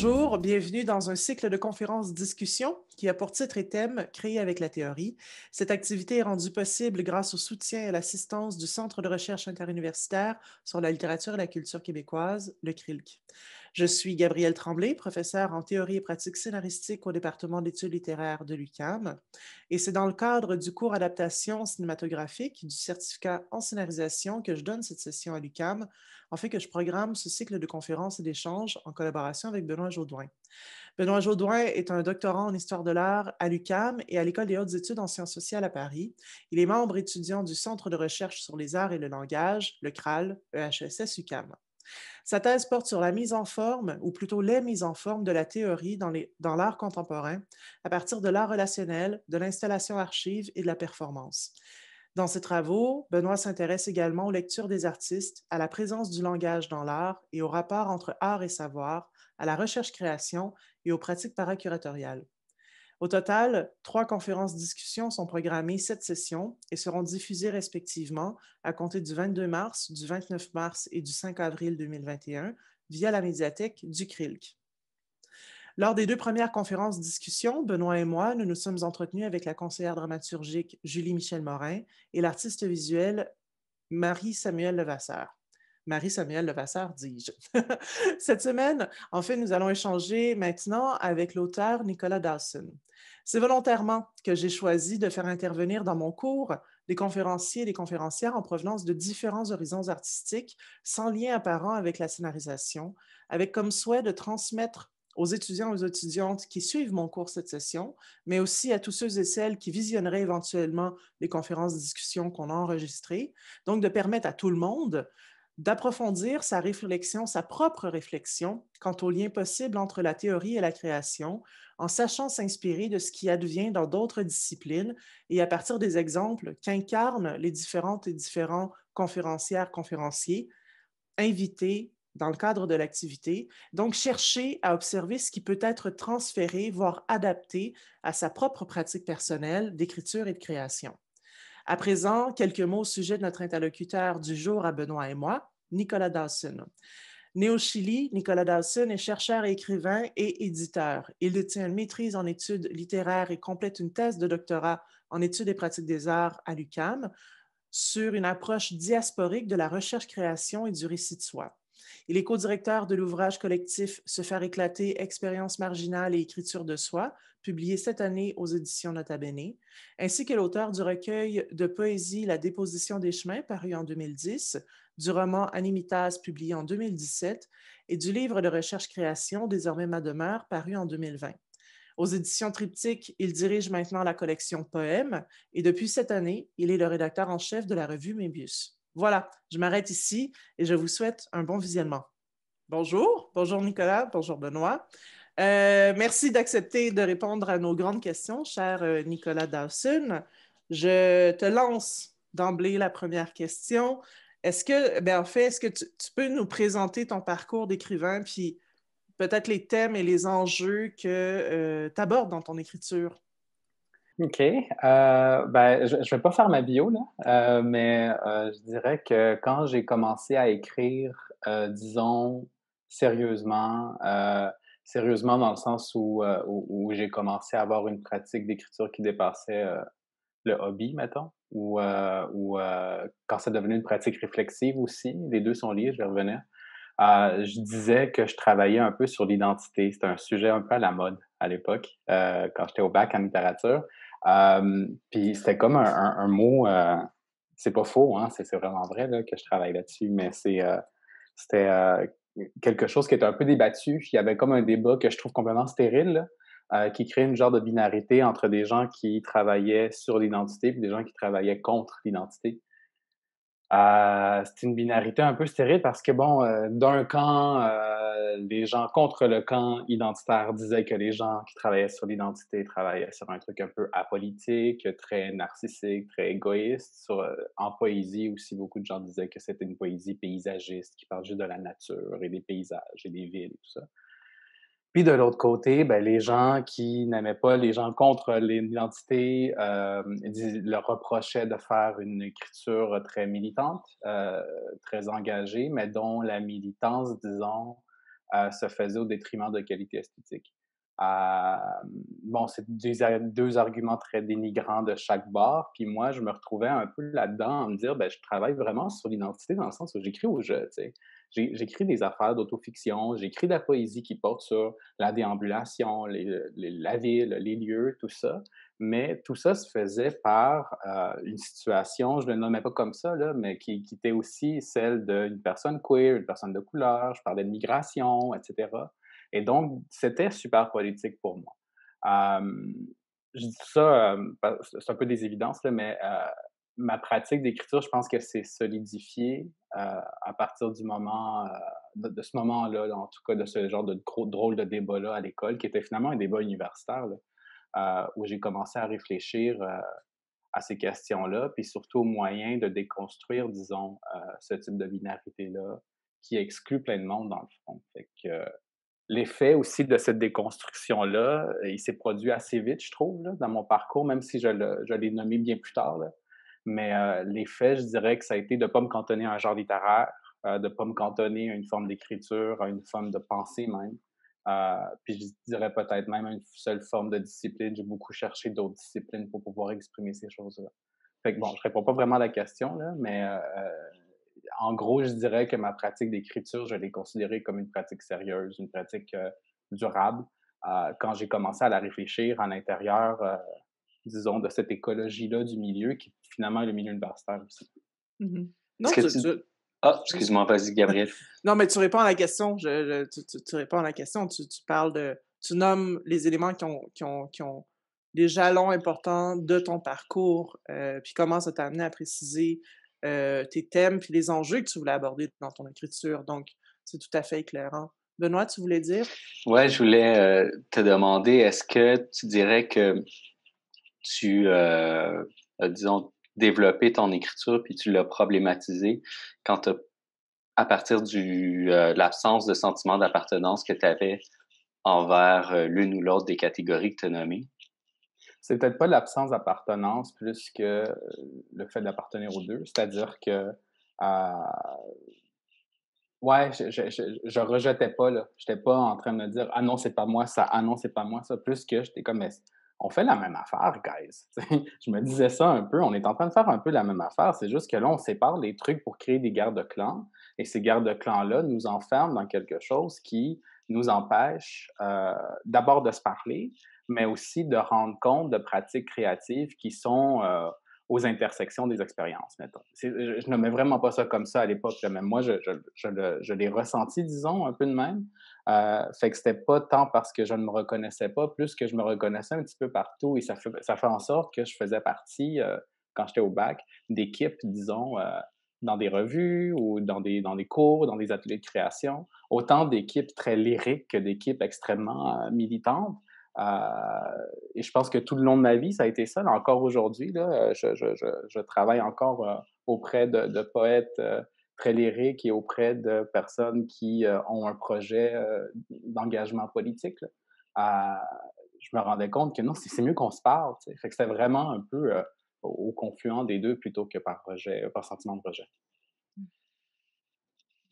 Bonjour, bienvenue dans un cycle de conférences discussions qui a pour titre et thème Créer avec la théorie. Cette activité est rendue possible grâce au soutien et à l'assistance du Centre de recherche interuniversitaire sur la littérature et la culture québécoise, le CRILC. Je suis Gabrielle Tremblay, professeure en théorie et pratique scénaristique au département d'études littéraires de l'UQAM. Et c'est dans le cadre du cours adaptation cinématographique du certificat en scénarisation que je donne cette session à l'UQAM, en fait que je programme ce cycle de conférences et d'échanges en collaboration avec Benoît Jaudoin. Benoît Jaudoin est un doctorant en histoire de l'art à l'UQAM et à l'École des hautes études en sciences sociales à Paris. Il est membre étudiant du Centre de recherche sur les arts et le langage, le CRAL, EHSS-UQAM. Sa thèse porte sur la mise en forme, ou plutôt les mises en forme de la théorie dans l'art contemporain, à partir de l'art relationnel, de l'installation archive et de la performance. Dans ses travaux, Benoît s'intéresse également aux lectures des artistes, à la présence du langage dans l'art et au rapport entre art et savoir, à la recherche-création et aux pratiques paracuratoriales. Au total, 3 conférences-discussions sont programmées cette session et seront diffusées respectivement à compter du 22 mars, du 29 mars et du 5 avril 2021 via la médiathèque du CRILC. Lors des 2 premières conférences-discussions, Benoît et moi, nous nous sommes entretenus avec la conseillère dramaturgique Julie-Michel Morin et l'artiste visuelle Marie-Samuelle Levasseur. Marie-Samuelle Levasseur, dis-je. Cette semaine, en fait, nous allons échanger maintenant avec l'auteur Nicolas Dawson. C'est volontairement que j'ai choisi de faire intervenir dans mon cours des conférenciers et des conférencières en provenance de différents horizons artistiques, sans lien apparent avec la scénarisation, avec comme souhait de transmettre aux étudiants et aux étudiantes qui suivent mon cours cette session, mais aussi à tous ceux et celles qui visionneraient éventuellement les conférences de discussion qu'on a enregistrées, donc de permettre à tout le monde d'approfondir sa réflexion, sa propre réflexion quant au lien possible entre la théorie et la création, en sachant s'inspirer de ce qui advient dans d'autres disciplines et à partir des exemples qu'incarnent les différentes et différents conférencières, conférenciers, invités dans le cadre de l'activité. Donc, chercher à observer ce qui peut être transféré, voire adapté à sa propre pratique personnelle d'écriture et de création. À présent, quelques mots au sujet de notre interlocuteur du jour à Benoît et moi, Nicolas Dawson. Né au Chili, Nicolas Dawson est chercheur et écrivain et éditeur. Il détient une maîtrise en études littéraires et complète une thèse de doctorat en études et pratiques des arts à l'UQAM sur une approche diasporique de la recherche-création et du récit de soi. Il est co-directeur de l'ouvrage collectif Se faire éclater, expérience marginale et écriture de soi, publié cette année aux éditions Nota Bene, ainsi que l'auteur du recueil de poésie La déposition des chemins, paru en 2010, du roman Animitas, publié en 2017, et du livre de recherche-création Désormais ma demeure, paru en 2020. Aux éditions Triptyque, il dirige maintenant la collection Poèmes et depuis cette année, il est le rédacteur en chef de la revue Mébius. Voilà, je m'arrête ici et je vous souhaite un bon visionnement. Bonjour, bonjour Nicolas, bonjour Benoît. Merci d'accepter de répondre à nos grandes questions, cher Nicolas Dawson. Je te lance d'emblée la première question. Est-ce que tu peux nous présenter ton parcours d'écrivain, puis peut-être les thèmes et les enjeux que tu abordes dans ton écriture? OK. Je vais pas faire ma bio, là, mais je dirais que quand j'ai commencé à écrire, disons sérieusement, sérieusement dans le sens où j'ai commencé à avoir une pratique d'écriture qui dépassait, le hobby, mettons, ou quand c'est devenu une pratique réflexive aussi, les 2 sont liés, je vais revenir. Je disais que je travaillais un peu sur l'identité. C'était un sujet un peu à la mode à l'époque, quand j'étais au bac en littérature. Puis c'était comme un mot, c'est pas faux, hein, c'est vraiment vrai là, que je travaille là-dessus, mais c'était quelque chose qui était un peu débattu. Il y avait comme un débat que je trouve complètement stérile, là, qui crée une genre de binarité entre des gens qui travaillaient sur l'identité et des gens qui travaillaient contre l'identité. C'est une binarité un peu stérile parce que bon, d'un camp, les gens contre le camp identitaire disaient que les gens qui travaillaient sur l'identité travaillaient sur un truc un peu apolitique, très narcissique, très égoïste. En poésie aussi, beaucoup de gens disaient que c'était une poésie paysagiste qui parle juste de la nature et des paysages et des villes et tout ça. Puis de l'autre côté, ben, les gens qui n'aimaient pas les gens contre l'identité, leur reprochaient de faire une écriture très militante, très engagée, mais dont la militance, disons, se faisait au détriment de qualité esthétique. Bon, c'est deux arguments très dénigrants de chaque bord. Puis moi, je me retrouvais un peu là-dedans à me dire, ben, je travaille vraiment sur l'identité dans le sens où j'écris aux jeux, tu sais. J'écris des affaires d'autofiction, j'écris de la poésie qui porte sur la déambulation, la ville, les lieux, tout ça. Mais tout ça se faisait par une situation, je ne le nommais pas comme ça, là, mais qui était aussi celle d'une personne queer, une personne de couleur, je parlais de migration, etc. Et donc, c'était super politique pour moi. Je dis ça, c'est un peu des évidences, là, mais ma pratique d'écriture, je pense que c'est solidifié à partir du moment, de ce moment-là, là, en tout cas, de ce genre de gros drôle de débat-là à l'école, qui était finalement un débat universitaire, là, où j'ai commencé à réfléchir à ces questions-là, puis surtout aux moyens de déconstruire, disons, ce type de binarité-là, qui exclut plein de monde, dans le fond. Fait que l'effet aussi de cette déconstruction-là, il s'est produit assez vite, je trouve, là, dans mon parcours, même si je l'ai nommé bien plus tard, là. Mais l'effet, je dirais que ça a été de ne pas me cantonner à un genre littéraire, de ne pas me cantonner à une forme d'écriture, à une forme de pensée même. Puis je dirais peut-être même à une seule forme de discipline. J'ai beaucoup cherché d'autres disciplines pour pouvoir exprimer ces choses-là. Fait que bon, je réponds pas vraiment à la question, là, mais en gros, je dirais que ma pratique d'écriture, je l'ai considérée comme une pratique sérieuse, une pratique durable. Quand j'ai commencé à la réfléchir à l'intérieur, disons, de cette écologie-là du milieu, qui finalement est le milieu universitaire aussi. Mhm. Est-ce Non, que tu... Ah, excuse-moi, vas-y, Gabriel. Non, mais tu réponds à la question. Tu réponds à la question. Tu parles de. Tu nommes les éléments qui ont les jalons importants de ton parcours, puis comment ça t'a amené à préciser tes thèmes, puis les enjeux que tu voulais aborder dans ton écriture. Donc, c'est tout à fait éclairant. Benoît, tu voulais dire? Ouais, je voulais te demander, est-ce que tu dirais que tu as, disons, développé ton écriture puis tu l'as problématisé quand tu à partir de l'absence de sentiment d'appartenance que tu avais envers l'une ou l'autre des catégories que tu as nommées? C'est peut-être pas l'absence d'appartenance plus que le fait d'appartenir aux deux. C'est-à-dire que, ouais, je rejetais pas, là. J'étais pas en train de me dire: «Ah non, c'est pas moi ça. Ah non, c'est pas moi ça». Plus que j'étais comme: «Mais on fait la même affaire, guys». Tu sais? Je me disais ça un peu. On est en train de faire un peu la même affaire. C'est juste que là, on sépare les trucs pour créer des guerres de clans et ces guerres de clans-là nous enferment dans quelque chose qui nous empêche, d'abord de se parler, mais aussi de rendre compte de pratiques créatives qui sont, aux intersections des expériences, mettons. Je nommais vraiment pas ça comme ça à l'époque, là, mais moi, je l'ai ressenti, disons, un peu de même. Fait que c'était pas tant parce que je ne me reconnaissais pas, plus que je me reconnaissais un petit peu partout et ça fait en sorte que je faisais partie, quand j'étais au bac, d'équipes, disons, dans des revues ou dans des cours, dans des ateliers de création, autant d'équipes très lyriques que d'équipes extrêmement militantes. Et je pense que tout le long de ma vie, ça a été ça. Là, encore aujourd'hui, là, je travaille encore auprès de poètes très lyriques et auprès de personnes qui ont un projet d'engagement politique. Là. Je me rendais compte que non, c'est mieux qu'on se parle. Tu sais. Fait que c'était vraiment un peu au confluent des deux plutôt que par rejet, par sentiment de rejet.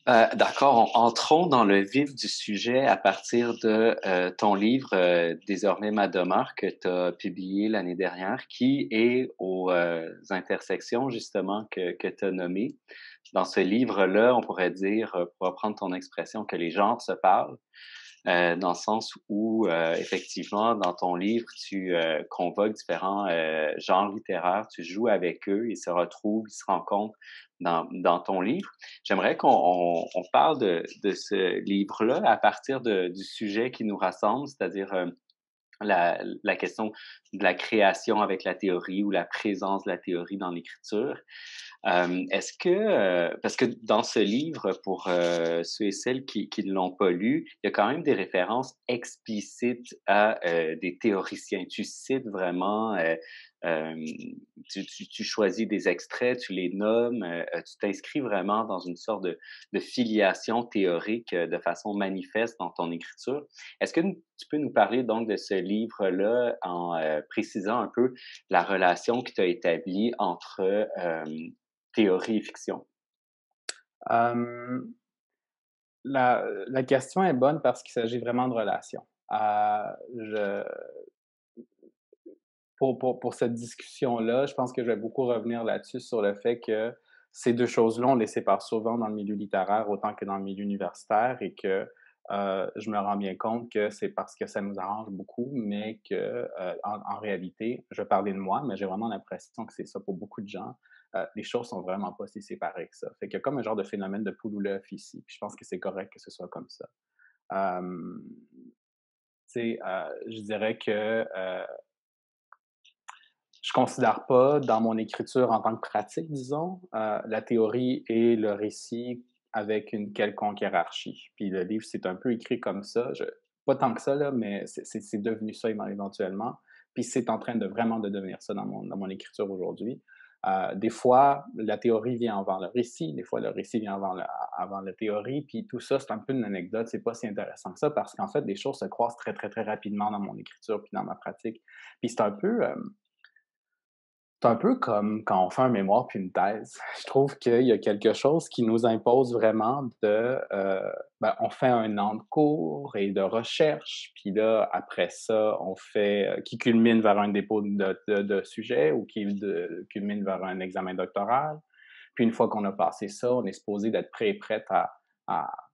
D'accord, entrons dans le vif du sujet à partir de ton livre Désormais ma demeure que tu as publié l'année dernière, qui est aux intersections justement que tu as nommées. Dans ce livre-là, on pourrait dire, pour reprendre ton expression, que les genres se parlent. Dans le sens où, effectivement, dans ton livre, tu convoques différents genres littéraires, tu joues avec eux, ils se retrouvent, ils se rencontrent dans ton livre. J'aimerais qu'on parle de ce livre-là à partir du sujet qui nous rassemble, c'est-à-dire la question de la création avec la théorie ou la présence de la théorie dans l'écriture. Est-ce que, parce que dans ce livre, pour ceux et celles qui ne l'ont pas lu, il y a quand même des références explicites à des théoriciens. Tu cites vraiment, euh, tu choisis des extraits, tu les nommes, tu t'inscris vraiment dans une sorte de filiation théorique de façon manifeste dans ton écriture. Est-ce que tu peux nous parler donc de ce livre-là en précisant un peu la relation que tu as établie entre théorie et fiction? Euh, la question est bonne parce qu'il s'agit vraiment de relations. Je pour cette discussion-là, je pense que je vais beaucoup revenir là-dessus sur le fait que ces 2 choses-là, on les sépare souvent dans le milieu littéraire autant que dans le milieu universitaire et que, je me rends bien compte que c'est parce que ça nous arrange beaucoup, mais que, en réalité, je vais parler de moi, mais j'ai vraiment l'impression que c'est ça pour beaucoup de gens, les choses sont vraiment pas si séparées que ça. Fait qu'il y a comme un genre de phénomène de poule ou l'œuf ici, puis je pense que c'est correct que ce soit comme ça. Hem, tu sais, je dirais que, je considère pas dans mon écriture en tant que pratique, disons, la théorie et le récit avec une quelconque hiérarchie. Puis le livre, c'est un peu écrit comme ça. Pas tant que ça, là, mais c'est devenu ça éventuellement. Puis c'est en train de vraiment de devenir ça dans mon écriture aujourd'hui. Des fois, la théorie vient avant le récit, des fois le récit vient avant la théorie, puis tout ça, c'est un peu une anecdote, c'est pas si intéressant que ça, parce qu'en fait, les choses se croisent très, très, très rapidement dans mon écriture puis dans ma pratique. Puis c'est un peu comme quand on fait un mémoire puis une thèse. Je trouve qu'il y a quelque chose qui nous impose vraiment on fait un an de cours et de recherche, puis là, après ça, on fait qui culmine vers un dépôt de sujet ou culmine vers un examen doctoral. Puis une fois qu'on a passé ça, on est supposé d'être prêt et prête à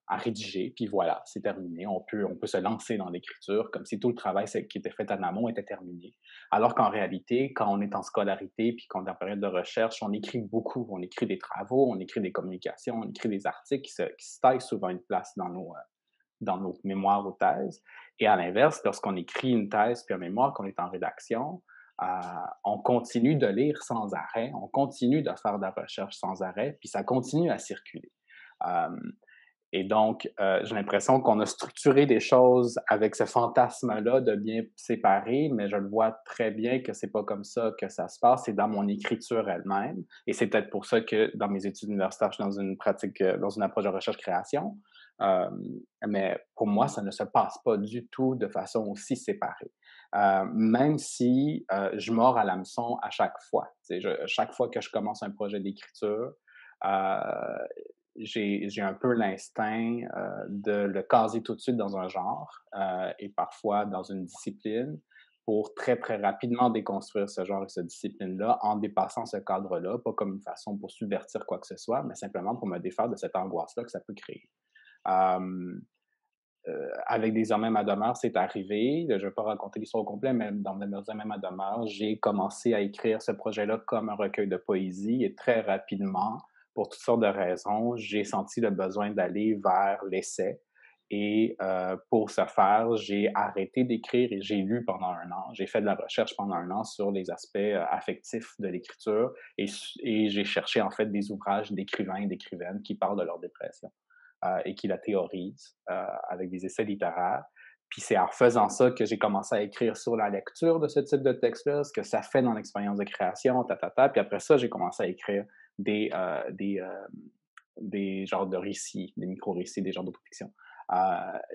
à rédiger, puis voilà, c'est terminé. On peut se lancer dans l'écriture comme si tout le travail qui était fait en amont était terminé. Alors qu'en réalité, quand on est en scolarité puis qu'on est en période de recherche, on écrit beaucoup. On écrit des travaux, on écrit des communications, on écrit des articles qui se taillent souvent une place dans nos mémoires ou thèses. Et à l'inverse, lorsqu'on écrit une thèse puis un mémoire, qu'on est en rédaction, euh, on continue de lire sans arrêt, on continue de faire de la recherche sans arrêt, puis ça continue à circuler. Euh, et donc, j'ai l'impression qu'on a structuré des choses avec ce fantasme-là de bien séparer, mais je le vois très bien que c'est pas comme ça que ça se passe, c'est dans mon écriture elle-même. Et c'est peut-être pour ça que dans mes études universitaires, je suis dans une pratique, dans une approche de recherche-création. Euh, mais pour moi, ça ne se passe pas du tout de façon aussi séparée. Même si je mords à l'hameçon à chaque fois. Chaque fois que je commence un projet d'écriture, euh, j'ai un peu l'instinct de le caser tout de suite dans un genre et parfois dans une discipline pour très, très rapidement déconstruire ce genre et cette discipline-là en dépassant ce cadre-là, pas comme une façon pour subvertir quoi que ce soit, mais simplement pour me défaire de cette angoisse-là que ça peut créer. Euh, avec des hommes à demeure, c'est arrivé. Je ne vais pas raconter l'histoire au complet, mais dans des hommes à demeure, j'ai commencé à écrire ce projet-là comme un recueil de poésie et très rapidement, pour toutes sortes de raisons, j'ai senti le besoin d'aller vers l'essai. Et pour ce faire, j'ai arrêté d'écrire et j'ai lu pendant un an. J'ai fait de la recherche pendant un an sur les aspects affectifs de l'écriture et j'ai cherché en fait des ouvrages d'écrivains et d'écrivaines qui parlent de leur dépression et qui la théorise avec des essais littéraires. Puis c'est en faisant ça que j'ai commencé à écrire sur la lecture de ce type de texte-là, ce que ça fait dans l'expérience de création, Puis après ça, j'ai commencé à écrire des, euh, des, euh, des genres de récits, des micro-récits, des genres d'autofiction.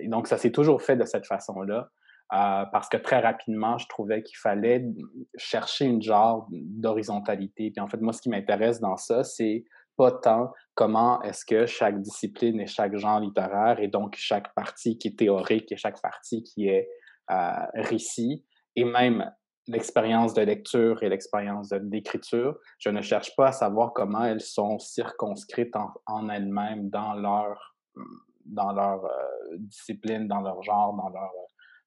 Et donc, ça s'est toujours fait de cette façon-là. Parce que très rapidement, je trouvais qu'il fallait chercher une genre d'horizontalité. Puis en fait, moi, ce qui m'intéresse dans ça, c'est pas tant comment est-ce que chaque discipline et chaque genre littéraire, et donc chaque partie qui est théorique et chaque partie qui est récit, et même l'expérience de lecture et l'expérience d'écriture, je ne cherche pas à savoir comment elles sont circonscrites en elles-mêmes dans leur discipline, dans leur genre,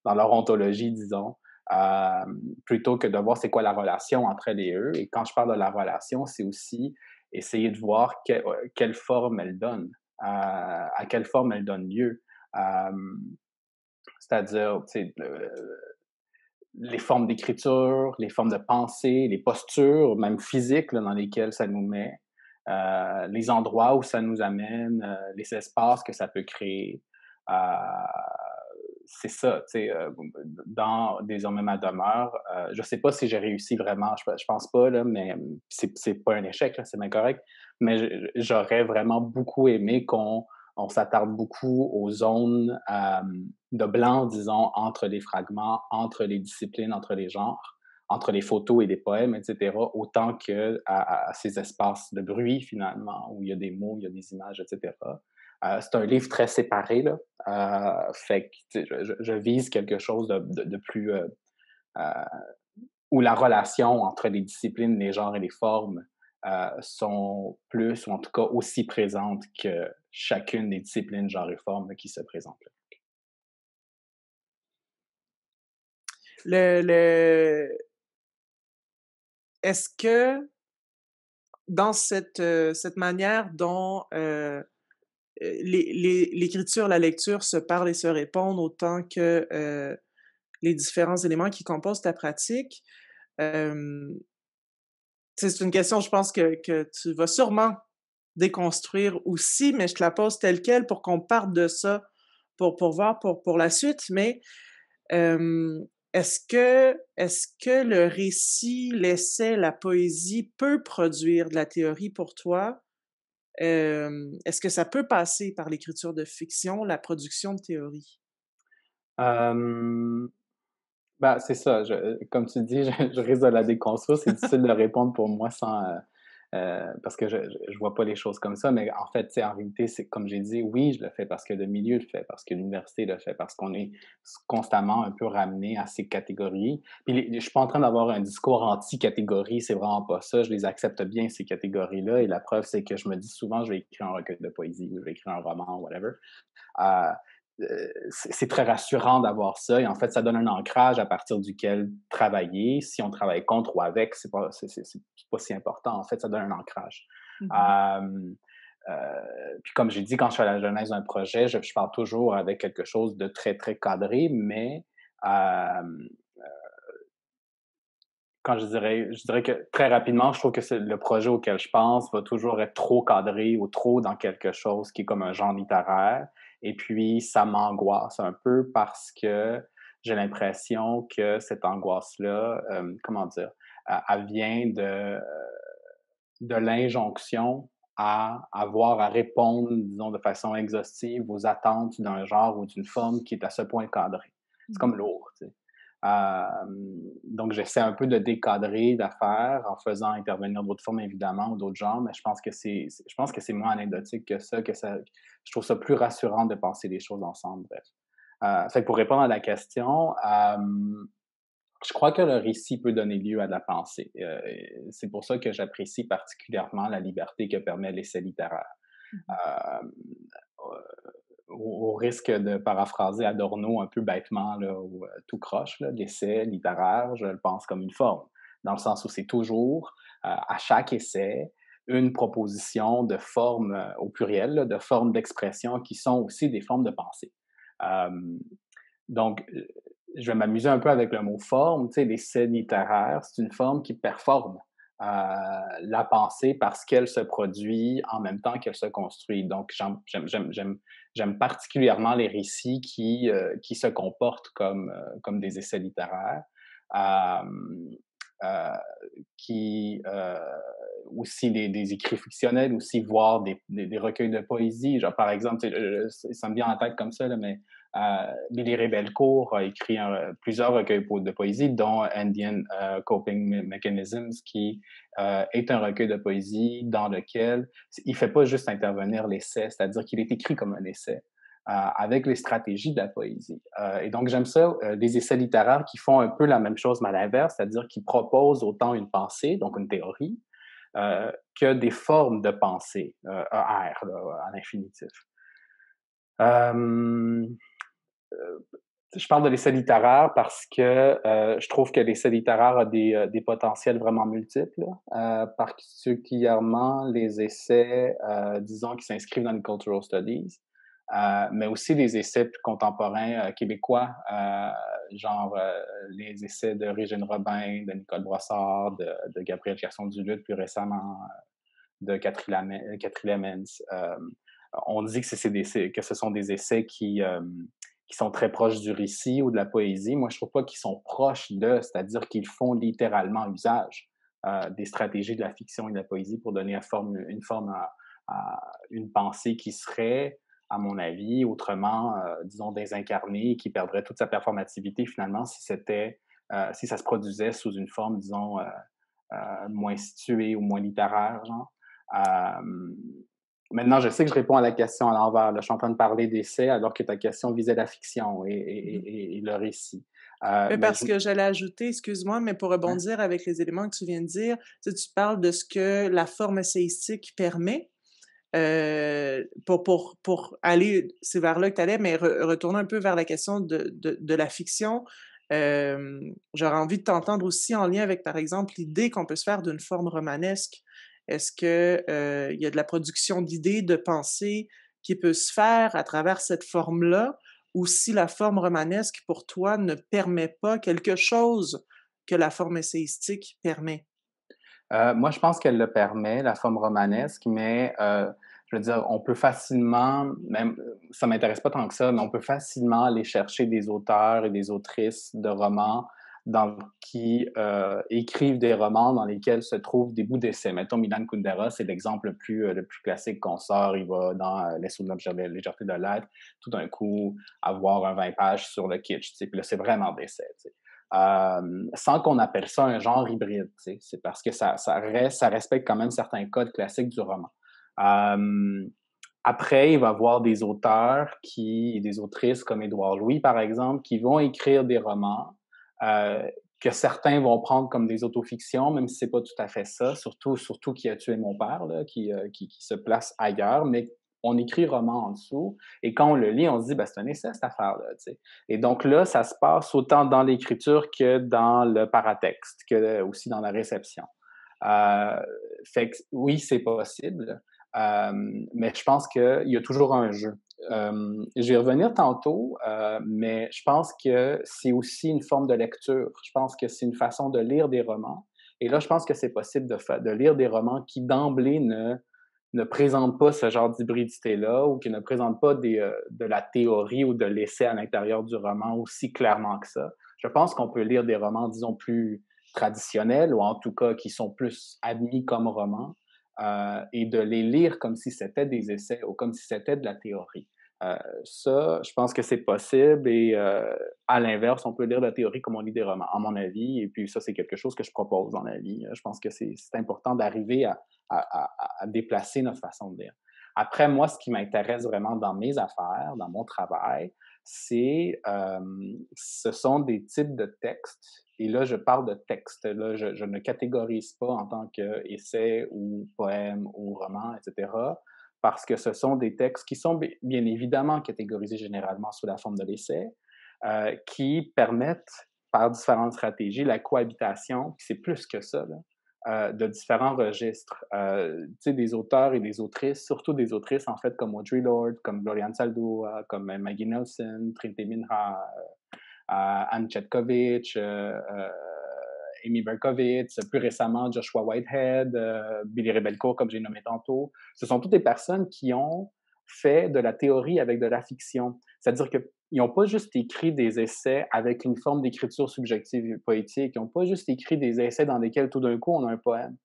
dans leur ontologie, disons, plutôt que de voir c'est quoi la relation entre elles et eux. Et quand je parle de la relation, c'est aussi essayer de voir quelle forme elle donne, à quelle forme elle donne lieu. Euh, C'est-à-dire, tu sais, les formes d'écriture, les formes de pensée, les postures, même physiques, là, dans lesquelles ça nous met, les endroits où ça nous amène, les espaces que ça peut créer. Euh, c'est ça, tu sais, dans Désormais ma demeure, je sais pas si j'ai réussi vraiment, je pense pas, là, mais c'est pas un échec, là, c'est bien correct, mais j'aurais vraiment beaucoup aimé qu'on on s'attarde beaucoup aux zones de blanc, disons, entre les fragments, entre les disciplines, entre les genres, entre les photos et les poèmes, etc., autant que à ces espaces de bruit, finalement, où il y a des mots, il y a des images, etc. C'est un livre très séparé, là. Fait que je vise quelque chose de plus... euh, où la relation entre les disciplines, les genres et les formes sont plus, ou en tout cas aussi présentes que chacune des disciplines, genres et formes qui se présentent. Le... Est-ce que dans cette manière dont l'écriture, la lecture se parlent et se répondent autant que les différents éléments qui composent ta pratique, c'est une question, je pense, que tu vas sûrement déconstruire aussi, mais je te la pose telle quelle pour qu'on parte de ça pour voir pour la suite. Mais est-ce que le récit, l'essai, la poésie peut produire de la théorie pour toi? Est-ce que ça peut passer par l'écriture de fiction, la production de théorie? Euh, Ben, c'est ça. Comme tu dis, je risque de la déconstruire. C'est difficile de répondre pour moi sans, parce que je vois pas les choses comme ça. Mais en fait, tu sais, en réalité, c'est comme j'ai dit, oui, je le fais parce que le milieu le fait, parce que l'université le fait, parce qu'on est constamment un peu ramené à ces catégories. Puis je suis pas en train d'avoir un discours anti-catégorie, c'est vraiment pas ça. Je les accepte bien, ces catégories-là. Et la preuve, c'est que je me dis souvent, je vais écrire un recueil de poésie ou je vais écrire un roman, whatever. Euh, c'est très rassurant d'avoir ça et en fait, ça donne un ancrage à partir duquel travailler. Si on travaille contre ou avec, c'est pas si important. En fait, ça donne un ancrage. Mmh. Euh, puis comme j'ai dit, quand je suis à la genèse d'un projet, je pars toujours avec quelque chose de très, très cadré, mais euh, quand je dirais que très rapidement, je trouve que le projet auquel je pense va toujours être trop cadré ou trop dans quelque chose qui est comme un genre littéraire. Et puis, ça m'angoisse un peu parce que j'ai l'impression que cette angoisse-là, comment dire, elle vient de l'injonction à avoir à répondre, disons, de façon exhaustive aux attentes d'un genre ou d'une forme qui est à ce point cadré. C'est Mmh. comme lourd, tu sais. Donc, j'essaie un peu de décadrer l'affaire en faisant intervenir d'autres formes, évidemment, ou d'autres genres, mais je pense que je pense que c'est moins anecdotique que ça, je trouve ça plus rassurant de penser les choses ensemble, bref. Fait que pour répondre à la question, je crois que le récit peut donner lieu à de la pensée. C'est pour ça que j'apprécie particulièrement la liberté que permet l'essai littéraire. Mmh. Euh, au risque de paraphraser Adorno un peu bêtement, là, ou tout croche, là, l'essai littéraire, je le pense comme une forme, dans le sens où c'est toujours, à chaque essai, une proposition de forme, au pluriel, là, de formes d'expression qui sont aussi des formes de pensée. Euh, donc, je vais m'amuser un peu avec le mot forme. Tu sais, l'essai littéraire, c'est une forme qui performe la pensée parce qu'elle se produit en même temps qu'elle se construit. Donc, j'aime particulièrement les récits qui se comportent comme des essais littéraires. Euh, euh, qui aussi des écrits fictionnels, aussi voir des recueils de poésie. Genre, par exemple, ça me vient en tête comme ça, là, mais Billy Ray Belcourt a écrit plusieurs recueils de poésie, dont Indian Coping Mechanisms, qui est un recueil de poésie dans lequel il fait pas juste intervenir l'essai, c'est-à-dire qu'il est écrit comme un essai. Avec les stratégies de la poésie. Et donc, j'aime ça, des essais littéraires qui font un peu la même chose, mais à l'inverse, c'est-à-dire qui proposent autant une pensée, donc une théorie, que des formes de pensée, ER, là, à l'infinitif. Euh, je parle de l'essai littéraire parce que je trouve que l'essai littéraire a des potentiels vraiment multiples, particulièrement les essais, disons, qui s'inscrivent dans les cultural studies, mais aussi les essais plus contemporains québécois, genre les essais de Régine Robin, de Nicole Brossard, de Gabriel Gerson-Duluth, plus récemment de Catherine Lemens. On dit que ce sont des essais qui sont très proches du récit ou de la poésie. Moi, je trouve pas qu'ils sont proches c'est-à-dire qu'ils font littéralement usage des stratégies de la fiction et de la poésie pour donner une forme à une pensée qui serait, à mon avis, autrement, disons, désincarnée et qui perdrait toute sa performativité finalement si c'était si ça se produisait sous une forme, disons, moins située ou moins littéraire, genre. Maintenant, je sais que je réponds à la question à l'envers. Là. Je suis en train de parler d'essai alors que ta question visait la fiction et le récit. Mais Mais parce que j'allais ajouter, excuse-moi, mais pour ouais. rebondir avec les éléments que tu viens de dire, tu parles de ce que la forme essayistique permet. Pour aller c'est vers là que tu allais, mais retourner un peu vers la question de la fiction, j'aurais envie de t'entendre aussi en lien avec, par exemple, l'idée qu'on peut se faire d'une forme romanesque. Est-ce que, il y a de la production d'idées, de pensées qui peut se faire à travers cette forme-là? Ou si la forme romanesque, pour toi, ne permet pas quelque chose que la forme essayistique permet? Moi, je pense qu'elle le permet, la forme romanesque, mais je veux dire, on peut facilement, même ça m'intéresse pas tant que ça, mais on peut facilement aller chercher des auteurs et des autrices de romans qui écrivent des romans dans lesquels se trouvent des bouts d'essai. Mettons, Milan Kundera, c'est l'exemple le plus classique qu'on sort. Il va dans Les sous de la légèreté de l'être, tout d'un coup, avoir un 20 pages sur le kitsch. Puis là, c'est vraiment d'essai. Sans qu'on appelle ça un genre hybride. C'est parce que ça respecte quand même certains codes classiques du roman. Euh, Après, il va y avoir des auteurs et des autrices comme Édouard Louis, par exemple, qui vont écrire des romans euh, que certains vont prendre comme des autofictions, même si c'est pas tout à fait ça, surtout Qui a tué mon père, là, qui se place ailleurs, mais on écrit roman en dessous, et quand on le lit, on se dit, ben, c'est un essai, cette affaire-là, tu sais. Et donc là, ça se passe autant dans l'écriture que dans le paratexte, que aussi dans la réception. Euh, Fait que oui, c'est possible, mais je pense qu'il y a toujours un jeu. Je vais y revenir tantôt, mais je pense que c'est aussi une forme de lecture. Je pense que c'est une façon de lire des romans. Et là, je pense que c'est possible de lire des romans qui d'emblée ne présentent pas ce genre d'hybridité-là ou qui ne présentent pas de la théorie ou de l'essai à l'intérieur du roman aussi clairement que ça. Je pense qu'on peut lire des romans, disons, plus traditionnels ou en tout cas qui sont plus admis comme romans et de les lire comme si c'était des essais ou comme si c'était de la théorie. Ça, je pense que c'est possible et à l'inverse, on peut lire de la théorie comme on lit des romans, à mon avis. Et puis ça, c'est quelque chose que je propose dans la vie. Je pense que c'est important d'arriver à déplacer notre façon de lire. Après, moi, ce qui m'intéresse vraiment dans mes affaires, dans mon travail, ce sont des types de textes. Et là, je parle de textes. Là, je ne catégorise pas en tant qu'essai ou poème ou roman, etc., parce que ce sont des textes qui sont bien évidemment catégorisés généralement sous la forme de l'essai, qui permettent, par différentes stratégies, la cohabitation, puis c'est plus que ça, là, de différents registres. Tu sais, des auteurs et des autrices, surtout des autrices, en fait, comme Audre Lorde, comme Gloria Anzaldúa, comme Maggie Nelson, Trinité Minra, Anne Chetkovich, Amy Berkowitz, plus récemment Joshua Whitehead, Billy Rebelcourt, comme j'ai nommé tantôt. Ce sont toutes des personnes qui ont fait de la théorie avec de la fiction. C'est-à-dire qu'ils n'ont pas juste écrit des essais avec une forme d'écriture subjective et poétique, ils n'ont pas juste écrit des essais dans lesquels tout d'un coup on a un poème.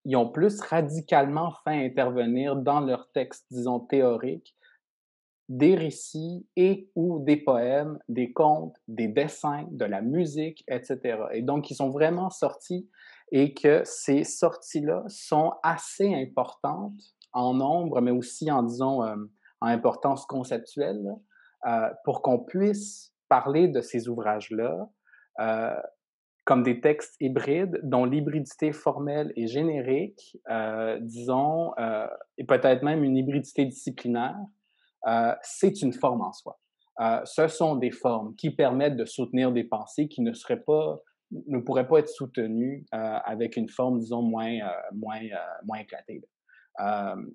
Ils ont plus radicalement fait intervenir dans leurs textes, disons, théoriques, des récits et ou des poèmes, des contes, des dessins, de la musique, etc. Et donc, ils sont vraiment sortis et que ces sorties-là sont assez importantes en nombre, mais aussi en, disons, en importance conceptuelle, pour qu'on puisse parler de ces ouvrages-là euh, comme des textes hybrides dont l'hybridité formelle et générique, disons, et peut-être même une hybridité disciplinaire, c'est une forme en soi. Ce sont des formes qui permettent de soutenir des pensées qui ne pourraient pas être soutenues avec une forme, disons, moins éclatée.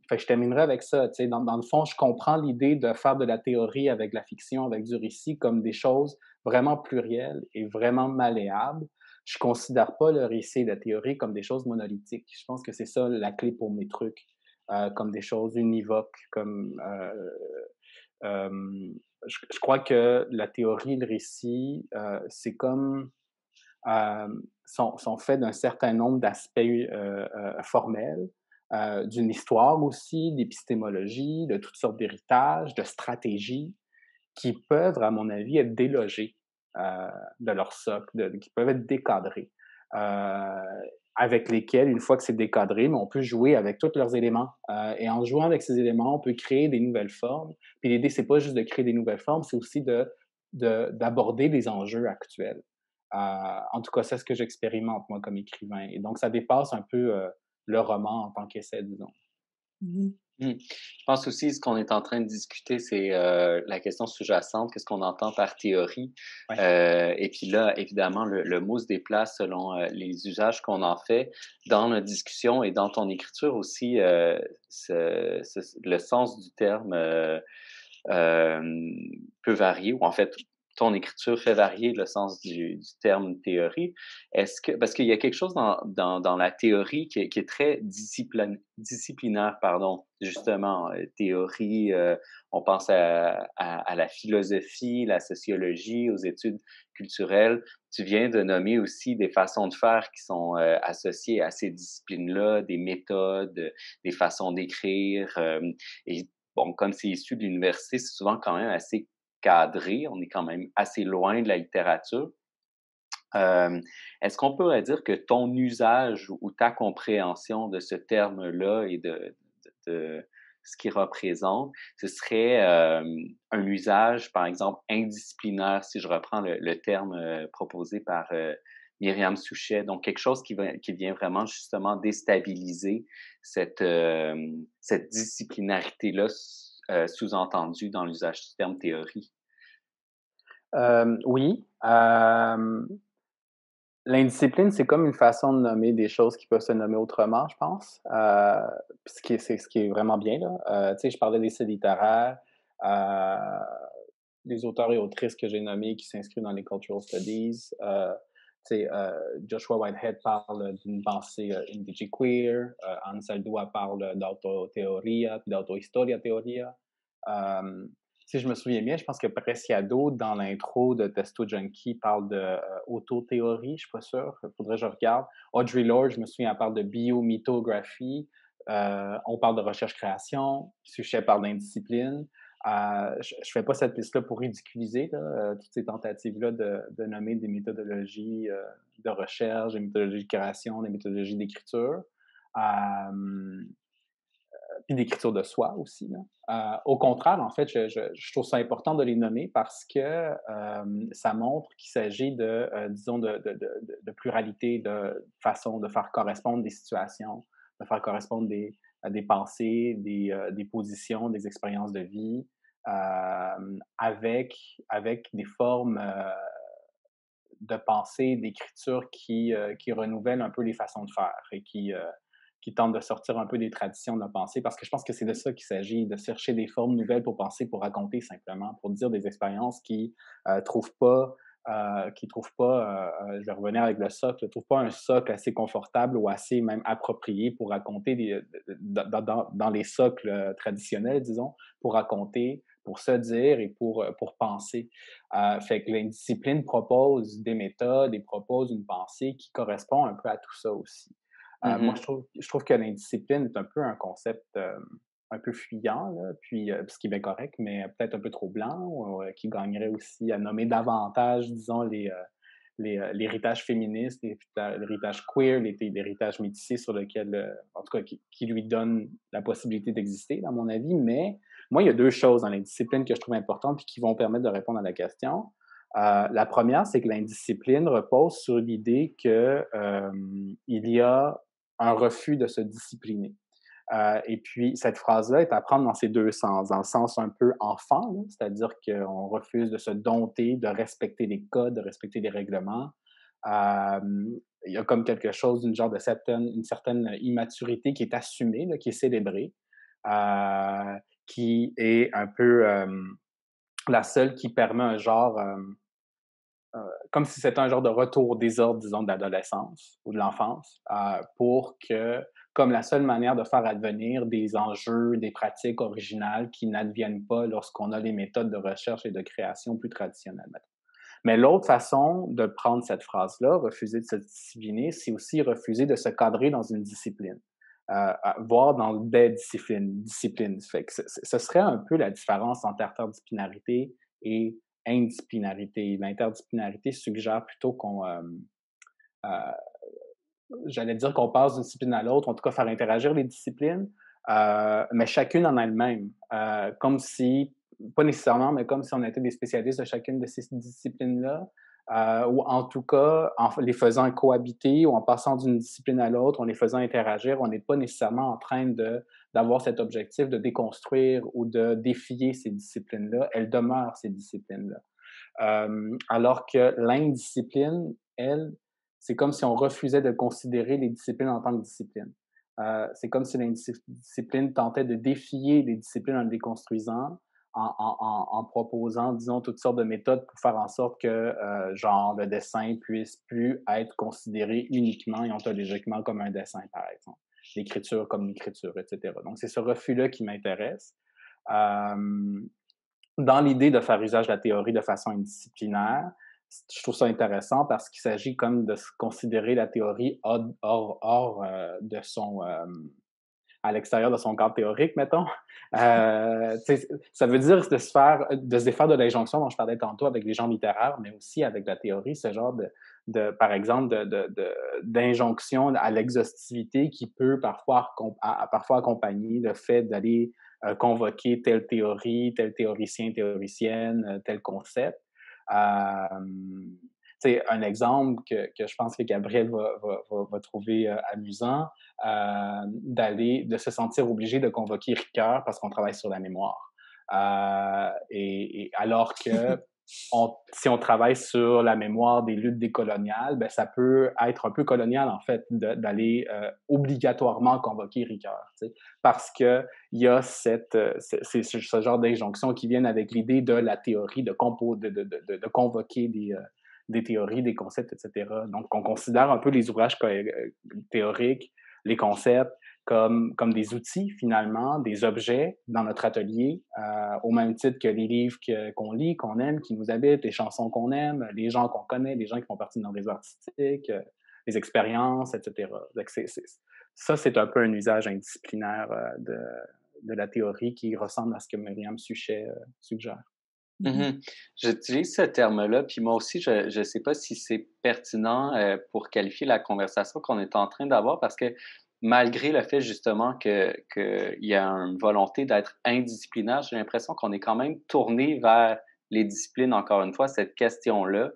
Fait que je terminerai avec ça. Dans le fond, je comprends l'idée de faire de la théorie avec la fiction, avec du récit, comme des choses vraiment plurielles et vraiment malléables. Je considère pas le récit et la théorie comme des choses monolithiques. Je pense que c'est ça la clé pour mes trucs, comme des choses univoques, comme je crois que la théorie et le récit, c'est comme sont faits d'un certain nombre d'aspects formels, d'une histoire aussi, d'épistémologie, de toutes sortes d'héritages, de stratégies qui peuvent, à mon avis, être délogés de leur socle, qui peuvent être décadrés, avec lesquels, une fois que c'est décadré, mais on peut jouer avec tous leurs éléments. Et en jouant avec ces éléments, on peut créer des nouvelles formes. Puis l'idée, c'est pas juste de créer des nouvelles formes, c'est aussi d'aborder les enjeux actuels. En tout cas, c'est ce que j'expérimente, moi, comme écrivain. Et donc, ça dépasse un peu le roman en tant qu'essai, disons. Mhm. Je pense aussi ce qu'on est en train de discuter, c'est la question sous-jacente, qu'est-ce qu'on entend par théorie? Ouais. Et puis là, évidemment, le mot se déplace selon les usages qu'on en fait dans notre discussion et dans ton écriture aussi. Le sens du terme euh, peut varier, ou en fait, ton écriture fait varier le sens du terme théorie. Est-ce que, parce qu'il y a quelque chose dans la théorie qui est très disciplinaire, pardon, justement, théorie, on pense à la philosophie, la sociologie, aux études culturelles. Tu viens de nommer aussi des façons de faire qui sont associées à ces disciplines-là, des méthodes, des façons d'écrire. Et bon, comme c'est issu de l'université, c'est souvent quand même assez cadré. On est quand même assez loin de la littérature. Est-ce qu'on pourrait dire que ton usage ou ta compréhension de ce terme-là et de ce qu'il représente, ce serait un usage, par exemple, indisciplinaire, si je reprends le terme proposé par Myriam Souchet, donc quelque chose qui vient vraiment justement déstabiliser cette disciplinarité-là sous-entendue dans l'usage du terme théorie? Oui. L'indiscipline, c'est comme une façon de nommer des choses qui peuvent se nommer autrement, je pense. C'est ce qui est vraiment bien, là. Tu sais, je parlais d'essais littéraires, euh, des auteurs et autrices que j'ai nommés qui s'inscrivent dans les cultural studies. Tu sais, Joshua Whitehead parle d'une pensée indigiqueer, Ansaldoa parle d'autothéoria, puis d'autohistoria teoria. Si je me souviens bien, je pense que Preciado, dans l'intro de Testo Junkie, parle de autothéorie, je suis pas sûr, il faudrait que je regarde. Audre Lorde, je me souviens, elle parle de biomythographie. On parle de recherche-création. Suchet parle d'indiscipline. Je ne fais pas cette liste-là pour ridiculiser là, toutes ces tentatives-là de nommer des méthodologies de recherche, des méthodologies de création, des méthodologies d'écriture. Puis d'écriture de soi aussi. Là. Au contraire, en fait, je trouve ça important de les nommer parce que ça montre qu'il s'agit disons, de pluralité, de façon de faire correspondre des situations, de faire correspondre des pensées, des positions, des expériences de vie, avec des formes de pensée, d'écriture qui renouvellent un peu les façons de faire et qui tentent de sortir un peu des traditions de la pensée, parce que je pense que c'est de ça qu'il s'agit, de chercher des formes nouvelles pour penser, pour raconter simplement, pour dire des expériences qui trouvent pas, je vais revenir avec le socle, trouvent pas un socle assez confortable ou assez même approprié pour raconter dans les socles traditionnels, disons, pour raconter, pour se dire et pour penser. Fait que l'indiscipline propose des méthodes et propose une pensée qui correspond un peu à tout ça aussi. Moi, Mm-hmm. je trouve que l'indiscipline est un peu un concept un peu fuyant, là, puis ce qui est bien correct, mais peut-être un peu trop blanc, ou, qui gagnerait aussi à nommer davantage, disons, l'héritage féministe, l'héritage queer, l'héritage métissé sur lequel, en tout cas, qui lui donne la possibilité d'exister, à mon avis. Mais moi, il y a deux choses dans l'indiscipline que je trouve importantes et qui vont permettre de répondre à la question. La première, c'est que l'indiscipline repose sur l'idée que il y a un refus de se discipliner. Et puis, cette phrase-là est à prendre dans ces deux sens. Dans le sens un peu enfant, c'est-à-dire qu'on refuse de se dompter, de respecter les codes, de respecter les règlements. Euh, il y a comme quelque chose d'une genre une certaine immaturité qui est assumée, là, qui est célébrée, qui est un peu la seule qui permet un genre comme si c'était un genre de retour au désordre, disons, de l'adolescence ou de l'enfance, pour que, comme la seule manière de faire advenir des enjeux, des pratiques originales qui n'adviennent pas lorsqu'on a les méthodes de recherche et de création plus traditionnelles. Mais l'autre façon de prendre cette phrase-là, refuser de se discipliner, c'est aussi refuser de se cadrer dans une discipline. Voire dans des disciplines. Fait que ce serait un peu la différence entre interdisciplinarité et indisciplinarité. L'interdisciplinarité suggère plutôt j'allais dire qu'on passe d'une discipline à l'autre, en tout cas faire interagir les disciplines, mais chacune en elle-même. Comme si, pas nécessairement, mais comme si on était des spécialistes de chacune de ces disciplines-là, ou en tout cas, en les faisant cohabiter ou en passant d'une discipline à l'autre, en les faisant interagir, on n'est pas nécessairement en train d'avoir cet objectif de déconstruire ou de défier ces disciplines-là. Elles demeurent, ces disciplines-là. Alors que l'indiscipline, elle, c'est comme si on refusait de considérer les disciplines en tant que disciplines. C'est comme si l'indiscipline tentait de défier les disciplines en les déconstruisant, en proposant, disons, toutes sortes de méthodes pour faire en sorte que, genre, le dessin puisse plus être considéré uniquement et ontologiquement comme un dessin, par exemple. L'écriture comme l'écriture, etc. Donc, c'est ce refus-là qui m'intéresse. Dans l'idée de faire usage de la théorie de façon indisciplinaire, je trouve ça intéressant parce qu'il s'agit comme de considérer la théorie hors de son, à l'extérieur de son cadre théorique, mettons. Ça veut dire de se défaire de l'injonction dont je parlais tantôt avec les gens littéraires, mais aussi avec la théorie, ce genre par exemple, d'injonction à l'exhaustivité qui peut parfois accompagner le fait d'aller convoquer telle théorie, tel théoricien, théoricienne, tel concept. Un exemple que je pense que Gabriel va trouver amusant, de se sentir obligé de convoquer Ricoeur parce qu'on travaille sur la mémoire. Et alors que si on travaille sur la mémoire des luttes décoloniales, ben ça peut être un peu colonial, en fait, d'aller obligatoirement convoquer Ricoeur, parce qu'il y a ce genre d'injonction qui viennent avec l'idée de la théorie, de convoquer des théories, des concepts, etc. Donc, on considère un peu les ouvrages théoriques, les concepts, comme des outils, finalement, des objets dans notre atelier, au même titre que les livres qu'on lit, qu'on aime, qui nous habitent, les chansons qu'on aime, les gens qu'on connaît, les gens qui font partie de nos réseaux artistiques, les expériences, etc. Donc, ça, c'est un peu un usage indisciplinaire de la théorie qui ressemble à ce que Myriam Suchet suggère. J'utilise ce terme-là, puis moi aussi, je ne sais pas si c'est pertinent pour qualifier la conversation qu'on est en train d'avoir, parce que malgré le fait justement qu'il y a une volonté d'être indisciplinaire, j'ai l'impression qu'on est quand même tourné vers les disciplines, encore une fois, cette question-là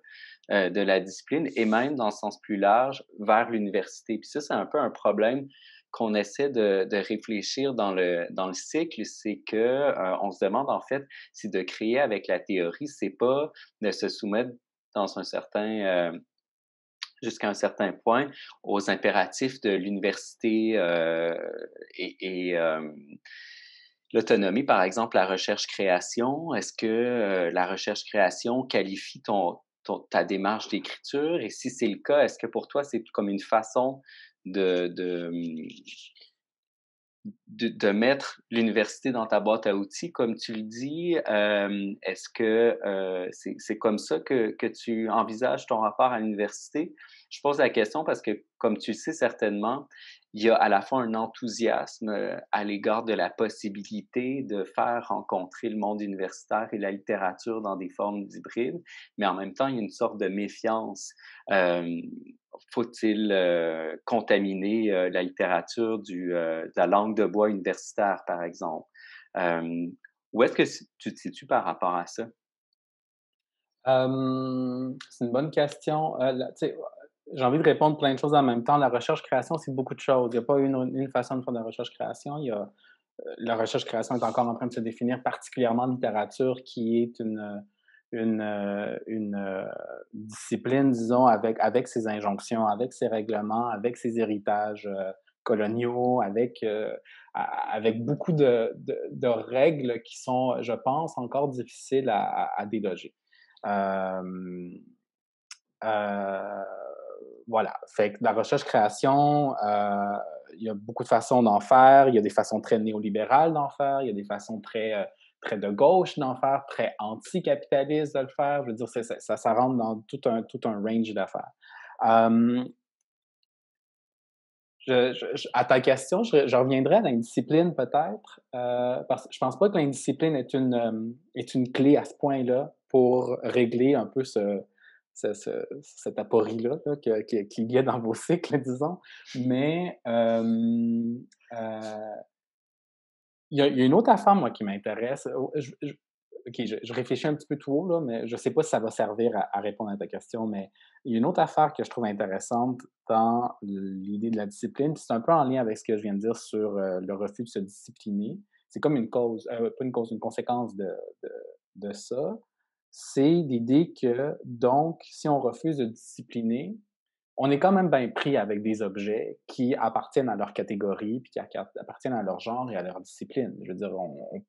de la discipline, et même dans le sens plus large, vers l'université. Puis ça, c'est un peu un problème qu'on essaie de réfléchir dans le cycle, c'est que on se demande en fait si de créer avec la théorie, c'est pas de se soumettre dans un certain jusqu'à un certain point aux impératifs de l'université et l'autonomie, par exemple, la recherche-création. Est-ce que la recherche-création qualifie ta démarche d'écriture? Et si c'est le cas, est-ce que pour toi, c'est comme une façon de mettre l'université dans ta boîte à outils, comme tu le dis? Est-ce que c'est comme ça que tu envisages ton rapport à l'université? Je pose la question parce que, comme tu le sais certainement, il y a à la fois un enthousiasme à l'égard de la possibilité de faire rencontrer le monde universitaire et la littérature dans des formes hybrides, mais en même temps, il y a une sorte de méfiance. Faut-il contaminer la littérature de la langue de bois universitaire, par exemple? Où est-ce que tu te situes par rapport à ça? C'est une bonne question. J'ai envie de répondre plein de choses en même temps. La recherche-création, c'est beaucoup de choses. Il n'y a pas une façon de faire de la recherche-création. La recherche-création est encore en train de se définir, particulièrement en littérature, qui est une discipline, disons, avec ses injonctions, avec ses règlements, avec ses héritages coloniaux, avec beaucoup de règles qui sont, je pense, encore difficiles à déloger. Voilà. Fait que la recherche-création, il y a beaucoup de façons d'en faire. Il y a des façons très néolibérales d'en faire. Il y a des façons très de gauche d'en faire, très anticapitalistes de le faire. Je veux dire, ça rentre dans tout un range d'affaires. À ta question, je reviendrai à l'indiscipline peut-être, parce que je pense pas que l'indiscipline est une clé à ce point-là pour régler un peu cette aporie-là là, qu'il y a dans vos cycles, disons. Mais il y a une autre affaire, moi, qui m'intéresse. OK, je réfléchis un petit peu tout haut, là, mais je ne sais pas si ça va servir à répondre à ta question, mais il y a une autre affaire que je trouve intéressante dans l'idée de la discipline, puis c'est un peu en lien avec ce que je viens de dire sur le refus de se discipliner. C'est comme une cause, pas une cause, une conséquence de ça. C'est l'idée que, donc, si on refuse de discipliner, on est quand même bien pris avec des objets qui appartiennent à leur catégorie, puis qui appartiennent à leur genre et à leur discipline. Je veux dire, on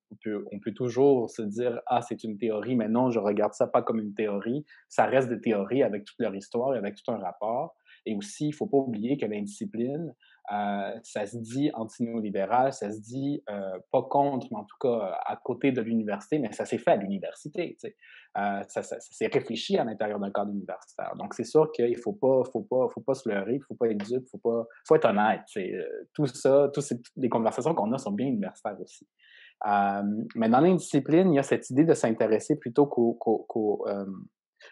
peut toujours se dire, ah, c'est une théorie, mais non, je regarde ça pas comme une théorie. Ça reste des théories avec toute leur histoire et avec tout un rapport. Et aussi, il faut pas oublier que l'indiscipline, ça se dit anti-néolibéral, ça se dit pas contre, mais en tout cas à côté de l'université, mais ça s'est fait à l'université. Tu sais. Ça s'est réfléchi à l'intérieur d'un cadre universitaire. Donc, c'est sûr qu'il faut pas se leurrer, il faut pas être dupe, faut être honnête. Tout ça, toutes les conversations qu'on a sont bien universitaires aussi. Mais dans l'indiscipline, il y a cette idée de s'intéresser plutôt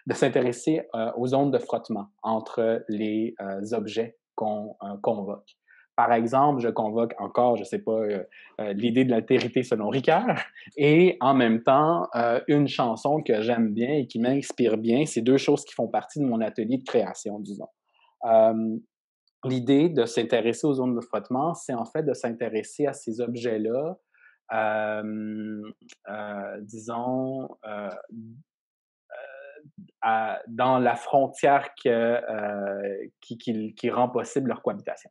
de s'intéresser aux zones de frottement entre les objets qu'on convoque. Par exemple, je convoque encore, je sais pas, l'idée de l'altérité selon Ricard, et en même temps, une chanson que j'aime bien et qui m'inspire bien. C'est deux choses qui font partie de mon atelier de création, disons. Euh, L'idée de s'intéresser aux zones de frottement, c'est en fait de s'intéresser à ces objets-là, disons, dans la frontière qui rend possible leur cohabitation.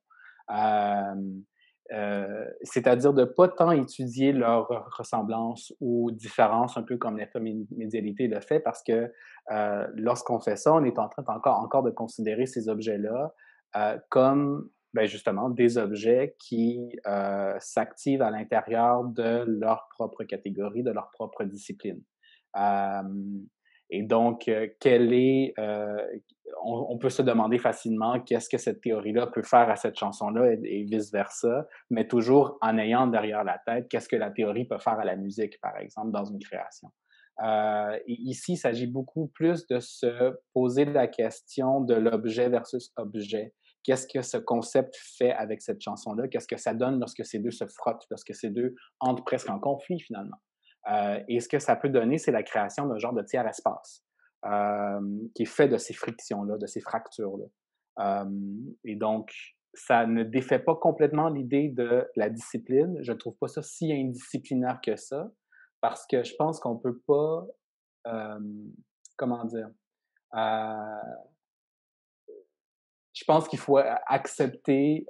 C'est-à-dire de ne pas tant étudier leur ressemblance ou différence, un peu comme l'intermédialité le fait, parce que lorsqu'on fait ça, on est en train encore de considérer ces objets-là comme ben justement des objets qui s'activent à l'intérieur de leur propre catégorie, de leur propre discipline. Euh, et donc, on peut se demander facilement qu'est-ce que cette théorie-là peut faire à cette chanson-là et vice-versa, mais toujours en ayant derrière la tête qu'est-ce que la théorie peut faire à la musique, par exemple, dans une création. Et ici, il s'agit beaucoup plus de se poser la question de l'objet versus objet. Qu'est-ce que ce concept fait avec cette chanson-là? Qu'est-ce que ça donne lorsque ces deux se frottent, lorsque ces deux entrent presque en conflit, finalement? Et ce que ça peut donner, c'est la création d'un genre de tiers-espace qui est fait de ces frictions-là, de ces fractures-là. Et donc, ça ne défait pas complètement l'idée de la discipline. Je ne trouve pas ça si indisciplinaire que ça, parce que je pense qu'on ne peut pas, euh, comment dire, euh, je pense qu'il faut accepter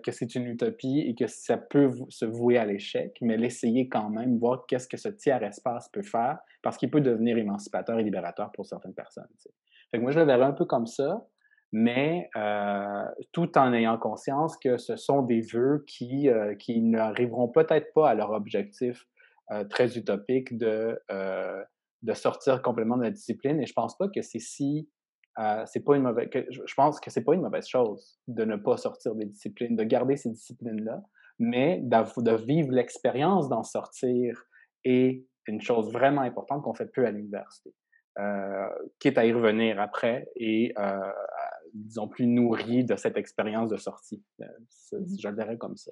que c'est une utopie et que ça peut se vouer à l'échec, mais l'essayer quand même, voir qu'est-ce que ce tiers-espace peut faire, parce qu'il peut devenir émancipateur et libérateur pour certaines personnes. Tu sais. Fait que moi, je le verrais un peu comme ça, mais tout en ayant conscience que ce sont des vœux qui n'arriveront peut-être pas à leur objectif très utopique de sortir complètement de la discipline. Et je pense pas que c'est pas une mauvaise. Je pense que c'est pas une mauvaise chose de ne pas sortir des disciplines, de garder ces disciplines-là, mais de vivre l'expérience d'en sortir est une chose vraiment importante qu'on fait peu à l'université. Quitte à y revenir après et disons plus nourri de cette expérience de sortie. Je le verrais comme ça.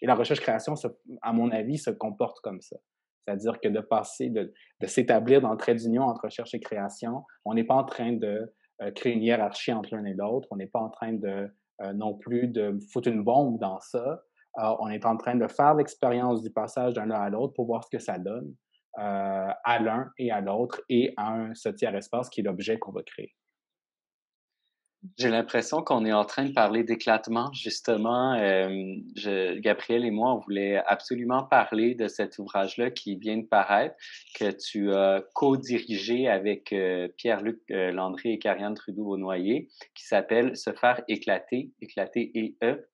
Et la recherche-création, à mon avis, se comporte comme ça. C'est-à-dire que de s'établir dans le trait d'union entre recherche et création, on n'est pas en train de créer une hiérarchie entre l'un et l'autre. On n'est pas en train de non plus de foutre une bombe dans ça. On est en train de faire l'expérience du passage d'un à l'autre pour voir ce que ça donne à l'un et à l'autre et à ce tiers-espace qui est l'objet qu'on va créer. J'ai l'impression qu'on est en train de parler d'éclatement, justement. Gabriel et moi, on voulait absolument parler de cet ouvrage-là qui vient de paraître, que tu as co-dirigé avec Pierre-Luc Landry et Karianne Trudeau-Noyer, qui s'appelle « Se faire éclater », éclater et E,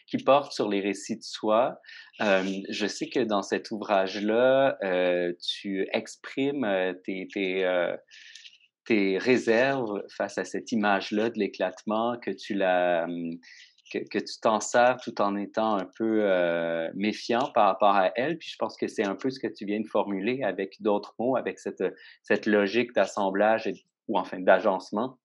qui porte sur les récits de soi. Je sais que dans cet ouvrage-là, tu exprimes tes réserves face à cette image-là de l'éclatement, que que tu t'en sers tout en étant un peu méfiant par rapport à elle. Puis je pense que c'est un peu ce que tu viens de formuler avec d'autres mots, avec cette logique d'assemblage ou enfin d'agencement.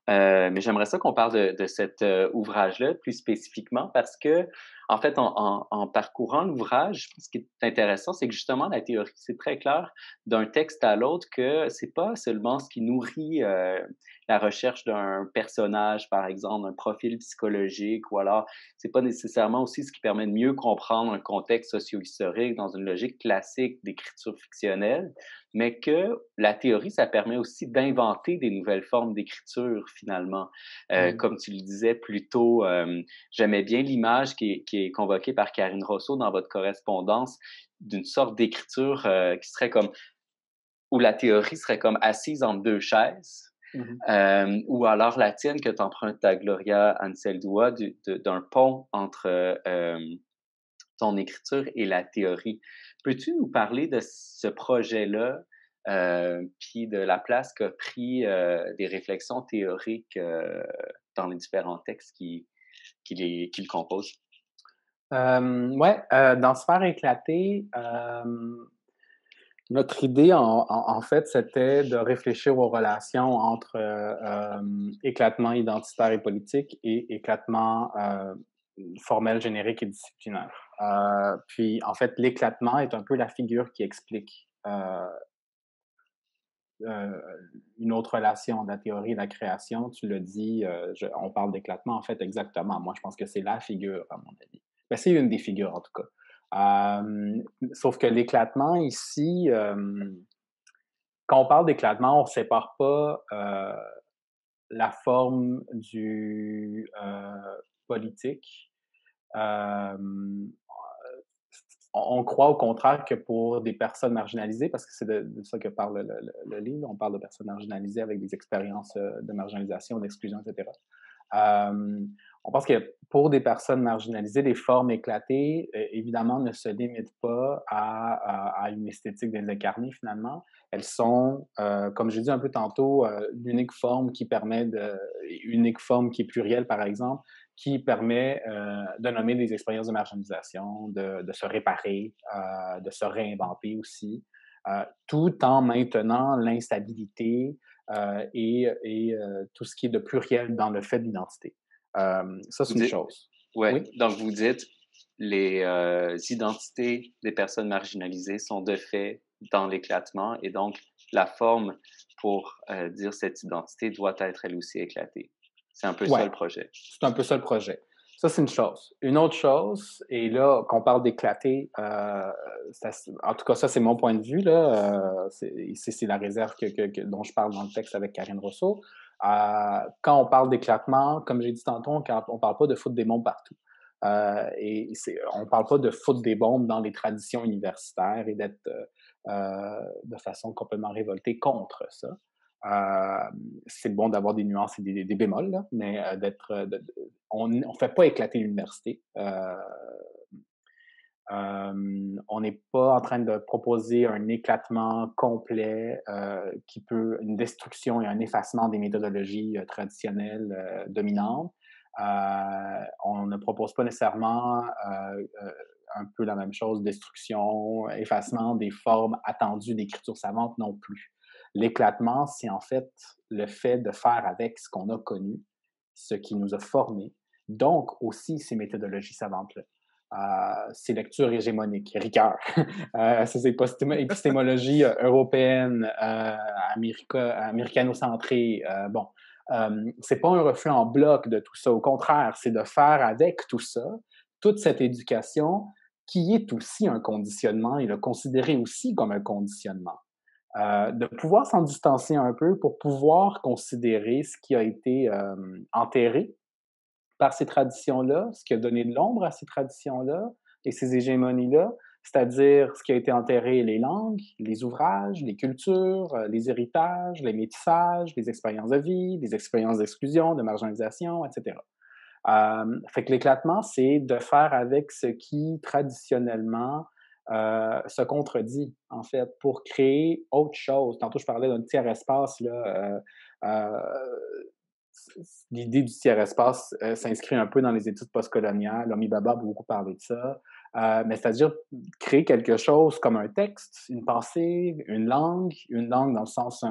Mais j'aimerais ça qu'on parle de cet ouvrage-là plus spécifiquement parce que, en fait, en parcourant l'ouvrage, ce qui est intéressant, c'est que justement, la théorie, c'est très clair d'un texte à l'autre que c'est pas seulement ce qui nourrit la recherche d'un personnage, par exemple, d'un profil psychologique, ou alors c'est pas nécessairement aussi ce qui permet de mieux comprendre un contexte socio-historique dans une logique classique d'écriture fictionnelle, mais que la théorie, ça permet aussi d'inventer des nouvelles formes d'écriture, finalement. Comme tu le disais plus tôt, j'aimais bien l'image qui est convoquée par Karine Rousseau dans votre correspondance d'une sorte d'écriture qui serait comme, où la théorie serait comme assise entre deux chaises. Ou alors la tienne que tu empruntes à Gloria Anseldoua d'un pont entre ton écriture et la théorie. Peux-tu nous parler de ce projet-là, puis de la place qu'a pris des réflexions théoriques dans les différents textes qui le composent? Ouais, dans Sphère éclatée, notre idée, en fait, c'était de réfléchir aux relations entre éclatement identitaire et politique et éclatement formel, générique et disciplinaire. Puis, en fait, l'éclatement est un peu la figure qui explique euh, une autre relation de la théorie et de la création. Tu le dis, on parle d'éclatement, en fait, exactement. Moi, je pense que c'est la figure, à mon avis. Ben, c'est une des figures, en tout cas. Sauf que l'éclatement, ici, quand on parle d'éclatement, on ne sépare pas la forme du politique. Euh, on croit au contraire que pour des personnes marginalisées, parce que c'est de ça que parle le livre, on parle de personnes marginalisées avec des expériences de marginalisation, d'exclusion, etc. On pense que pour des personnes marginalisées, les formes éclatées, évidemment, ne se limitent pas à une esthétique désincarnée, finalement. Elles sont, comme j'ai dit un peu tantôt, l'unique forme qui permet unique forme qui est plurielle, par exemple, qui permet de nommer des expériences de marginalisation, de se réparer, de se réinventer aussi, tout en maintenant l'instabilité et tout ce qui est de pluriel dans le fait d'identité. Ça, c'est une chose. Ouais. Oui. Donc, vous dites les identités des personnes marginalisées sont de fait dans l'éclatement et donc la forme pour dire cette identité doit être elle aussi éclatée. C'est un peu ça le projet. C'est un peu ça le projet. Ça, c'est une chose. Une autre chose, et là, qu'on parle d'éclater, en tout cas, ça, c'est mon point de vue, là, c'est la réserve dont je parle dans le texte avec Karine Rousseau. Quand on parle d'éclatement, comme j'ai dit tantôt, on ne parle pas de foutre des bombes partout. On ne parle pas de foutre des bombes dans les traditions universitaires et d'être de façon complètement révoltée contre ça. C'est bon d'avoir des nuances et des bémols, là, mais on ne fait pas éclater l'université. On n'est pas en train de proposer un éclatement complet une destruction et un effacement des méthodologies traditionnelles dominantes. On ne propose pas nécessairement un peu la même chose, destruction, effacement des formes attendues d'écriture savante non plus. L'éclatement, c'est en fait le fait de faire avec ce qu'on a connu, ce qui nous a formés, donc aussi ces méthodologies savantes-là. Ces lectures hégémoniques, Ricoeur, ces épistémologies européennes, américano-centrées. C'est pas un refus en bloc de tout ça. Au contraire, c'est de faire avec tout ça, toute cette éducation qui est aussi un conditionnement et le considérer aussi comme un conditionnement. De pouvoir s'en distancer un peu pour pouvoir considérer ce qui a été enterré par ces traditions-là, ce qui a donné de l'ombre à ces traditions-là et ces hégémonies-là, c'est-à-dire ce qui a été enterré, les langues, les ouvrages, les cultures, les héritages, les métissages, les expériences de vie, les expériences d'exclusion, de marginalisation, etc. Fait que l'éclatement, c'est de faire avec ce qui, traditionnellement, se contredit, en fait, pour créer autre chose. Tantôt, je parlais d'un tiers espace, là, l'idée du tiers-espace s'inscrit un peu dans les études postcoloniales. Homi Bhabha a beaucoup parlé de ça. Mais c'est-à-dire créer quelque chose comme un texte, une pensée, une langue dans le sens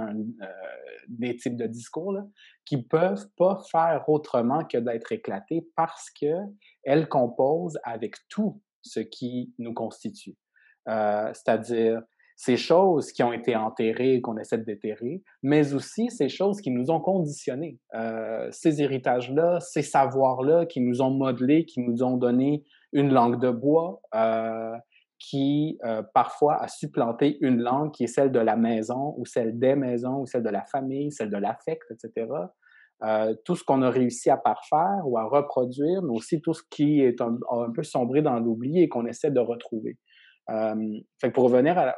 des types de discours, là, qui peuvent pas faire autrement que d'être éclatés parce qu'elles composent avec tout ce qui nous constitue. C'est-à-dire ces choses qui ont été enterrées, qu'on essaie de déterrer, mais aussi ces choses qui nous ont conditionnés. Ces héritages-là, ces savoirs-là qui nous ont modelés, qui nous ont donné une langue de bois, qui parfois a supplanté une langue qui est celle de la maison ou celle des maisons ou celle de la famille, celle de l'affect, etc. Tout ce qu'on a réussi à parfaire ou à reproduire, mais aussi tout ce qui est un peu sombré dans l'oubli et qu'on essaie de retrouver. Fait que pour revenir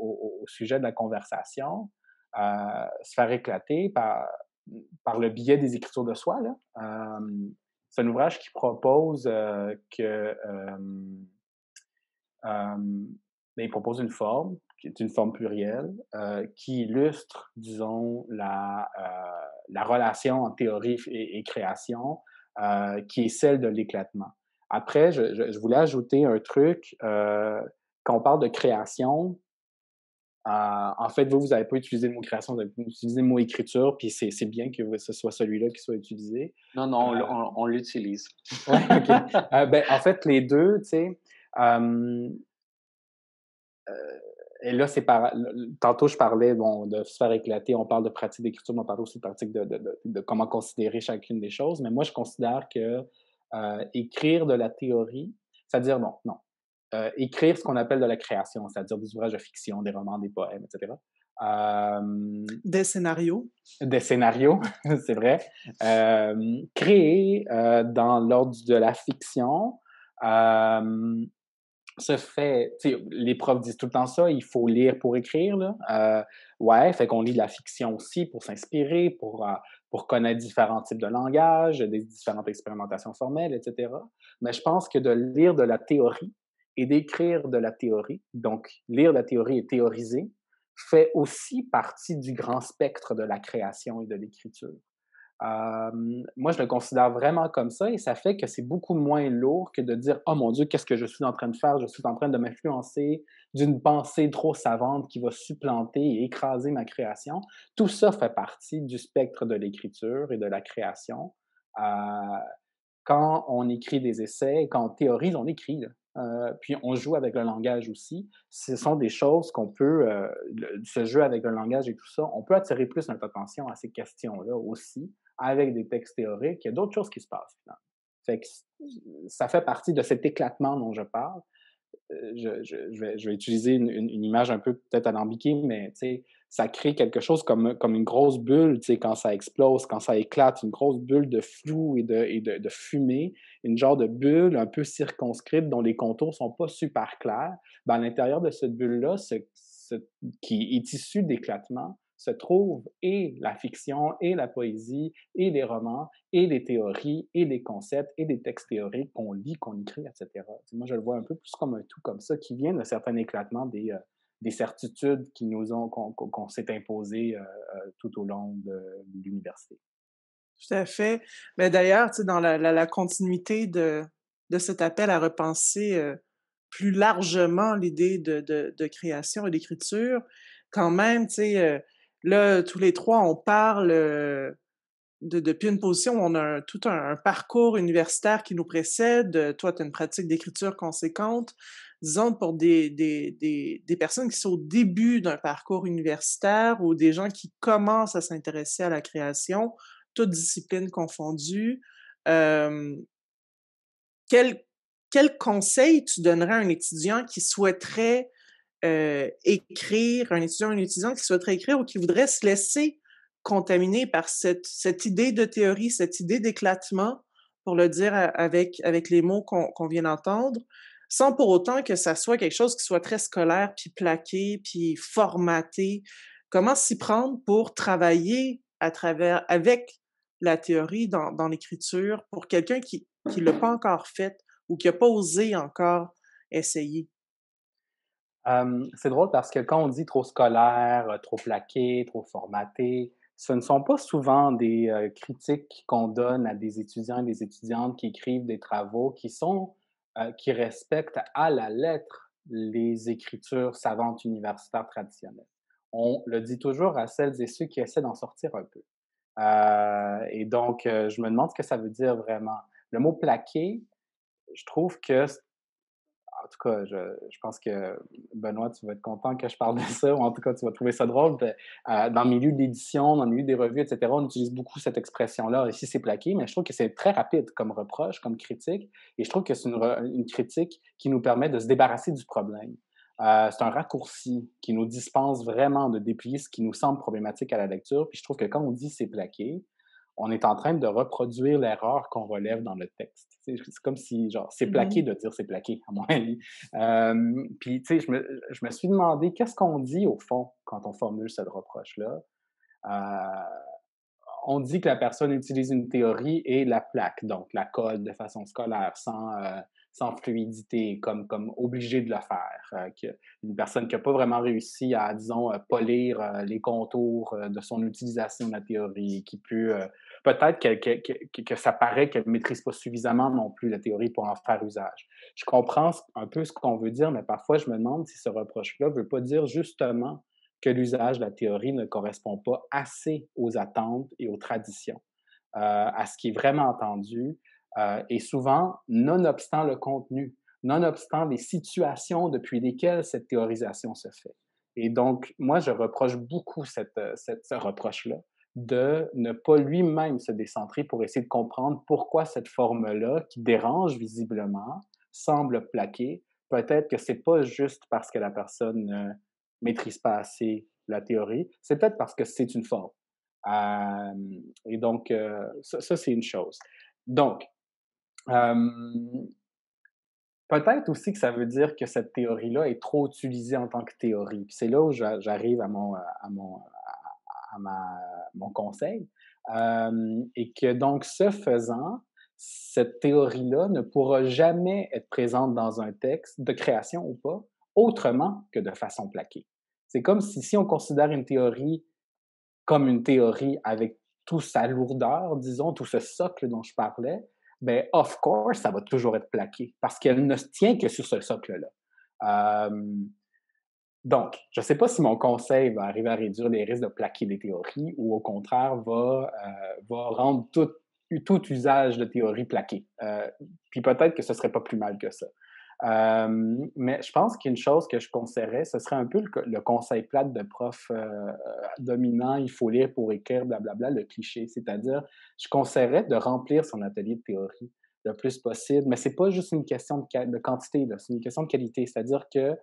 au sujet de la conversation, se faire éclater par le biais des écritures de soi, là, c'est un ouvrage qui propose il propose une forme, qui est une forme plurielle, qui illustre, disons, la relation entre théorie et création, qui est celle de l'éclatement. Après, je voulais ajouter un truc, quand on parle de création, en fait, vous n'avez pas utilisé le mot création, vous avez utilisé le mot écriture, puis c'est bien que ce soit celui-là qui soit utilisé. Non, non, on l'utilise. Oui, OK. En fait, les deux, tu sais, et là, tantôt, je parlais de se faire éclater, on parle de pratique d'écriture, mais on parle aussi de pratique de comment considérer chacune des choses. Mais moi, je considère que écrire de la théorie, c'est-à-dire, non, écrire ce qu'on appelle de la création, c'est-à-dire des ouvrages de fiction, des romans, des poèmes, etc. Des scénarios. Des scénarios, c'est vrai. Créer dans l'ordre de la fiction, se fait, tu sais, les profs disent tout le temps ça, il faut lire pour écrire, là. Ouais, fait qu'on lit de la fiction aussi pour s'inspirer, pour connaître différents types de langage, des différentes expérimentations formelles, etc. Mais je pense que de lire de la théorie et d'écrire de la théorie, donc lire la théorie et théoriser, fait aussi partie du grand spectre de la création et de l'écriture. Moi, je le considère vraiment comme ça et ça fait que c'est beaucoup moins lourd que de dire oh mon Dieu, qu'est-ce que je suis en train de faire? Je suis en train de m'influencer d'une pensée trop savante qui va supplanter et écraser ma création. Tout ça fait partie du spectre de l'écriture et de la création. Quand on écrit des essais, quand on théorise, on écrit. Puis on joue avec le langage aussi. Ce sont des choses qu'on peut, ce jeu avec le langage et tout ça, on peut attirer plus notre attention à ces questions-là aussi, avec des textes théoriques. Il y a d'autres choses qui se passent, finalement. Fait que ça fait partie de cet éclatement dont je parle. Je vais utiliser une image un peu peut-être alambiquée, mais tu sais, ça crée quelque chose comme une grosse bulle, tu sais, quand ça explose, quand ça éclate, une grosse bulle de flou et de fumée, une genre de bulle un peu circonscrite dont les contours sont pas super clairs. Ben, à l'intérieur de cette bulle-là, qui est issue d'éclatement, se trouve et la fiction, et la poésie, et les romans, et les théories, et les concepts, et des textes théoriques qu'on lit, qu'on écrit, etc. Moi, je le vois un peu plus comme un tout comme ça, qui vient d'un certain éclatement des certitudes qu'on s'est imposées tout au long de l'université. Tout à fait. Mais d'ailleurs, tu sais, dans la continuité de cet appel à repenser, plus largement l'idée de création et d'écriture, quand même, tu sais, là, tous les 3 on parle, depuis une position où on a tout un parcours universitaire qui nous précède. Toi, tu as une pratique d'écriture conséquente. Disons, pour des personnes qui sont au début d'un parcours universitaire ou des gens qui commencent à s'intéresser à la création, toutes disciplines confondues, hem, quel quel conseil tu donnerais à un étudiant qui souhaiterait, écrire, un étudiant ou une étudiante qui souhaiterait écrire ou qui voudrait se laisser contaminer par cette idée de théorie, cette idée d'éclatement, pour le dire avec les mots qu'on vient d'entendre, sans pour autant que ça soit quelque chose qui soit très scolaire, puis plaqué, puis formaté. Comment s'y prendre pour travailler avec la théorie dans l'écriture pour quelqu'un qui l'a pas encore fait ou qui a pas osé encore essayer? C'est drôle parce que quand on dit trop scolaire, trop plaqué, trop formaté, ce ne sont pas souvent des critiques qu'on donne à des étudiants et des étudiantes qui écrivent des travaux qui respectent à la lettre les écritures savantes universitaires traditionnelles. On le dit toujours à celles et ceux qui essaient d'en sortir un peu. Et donc, je me demande ce que ça veut dire vraiment. Le mot plaqué, je trouve que en tout cas, je pense que Benoît, tu vas être content que je parle de ça, ou en tout cas, tu vas trouver ça drôle. Dans le milieu de l'édition, dans le milieu des revues, etc., on utilise beaucoup cette expression-là. Ici, c'est plaqué, mais je trouve que c'est très rapide comme reproche, comme critique, et je trouve que c'est une critique qui nous permet de se débarrasser du problème. C'est un raccourci qui nous dispense vraiment de déplier ce qui nous semble problématique à la lecture. Puis je trouve que quand on dit c'est plaqué, on est en train de reproduire l'erreur qu'on relève dans le texte. C'est comme si, genre, c'est plaqué de dire c'est plaqué, à mon avis. Puis, tu sais, je me suis demandé qu'est-ce qu'on dit au fond quand on formule cette reproche-là. On dit que la personne utilise une théorie et la plaque, donc la code de façon scolaire, sans fluidité, comme obligé de le faire. Une personne qui n'a pas vraiment réussi à, disons, polir les contours de son utilisation de la théorie, qui peut peut-être que ça paraît qu'elle ne maîtrise pas suffisamment non plus la théorie pour en faire usage. Je comprends un peu ce qu'on veut dire, mais parfois je me demande si ce reproche-là ne veut pas dire justement que l'usage de la théorie ne correspond pas assez aux attentes et aux traditions, à ce qui est vraiment entendu, et souvent, nonobstant le contenu, nonobstant les situations depuis lesquelles cette théorisation se fait. Et donc, moi, je reproche beaucoup ce reproche-là de ne pas lui-même se décentrer pour essayer de comprendre pourquoi cette forme-là, qui dérange visiblement, semble plaquer. Peut-être que c'est pas juste parce que la personne maîtrise pas assez la théorie, c'est peut-être parce que c'est une forme. Et donc, ça c'est une chose. Donc, peut-être aussi que ça veut dire que cette théorie-là est trop utilisée en tant que théorie. Puis c'est là où j'arrive mon conseil. Et que donc, ce faisant, cette théorie-là ne pourra jamais être présente dans un texte, de création ou pas, autrement que de façon plaquée. C'est comme si on considère une théorie comme une théorie avec toute sa lourdeur, disons, tout ce socle dont je parlais, ben, of course, ça va toujours être plaqué parce qu'elle ne se tient que sur ce socle-là. Donc, je ne sais pas si mon conseil va arriver à réduire les risques de plaquer des théories ou au contraire va rendre tout usage de théorie plaqué. Puis peut-être que ce ne serait pas plus mal que ça. Mais je pense qu'une chose que je conseillerais, ce serait un peu le conseil plate de prof dominant, il faut lire pour écrire, blablabla, le cliché. C'est-à-dire, je conseillerais de remplir son atelier de théorie le plus possible, mais c'est pas juste une question de quantité, c'est une question de qualité. C'est-à-dire que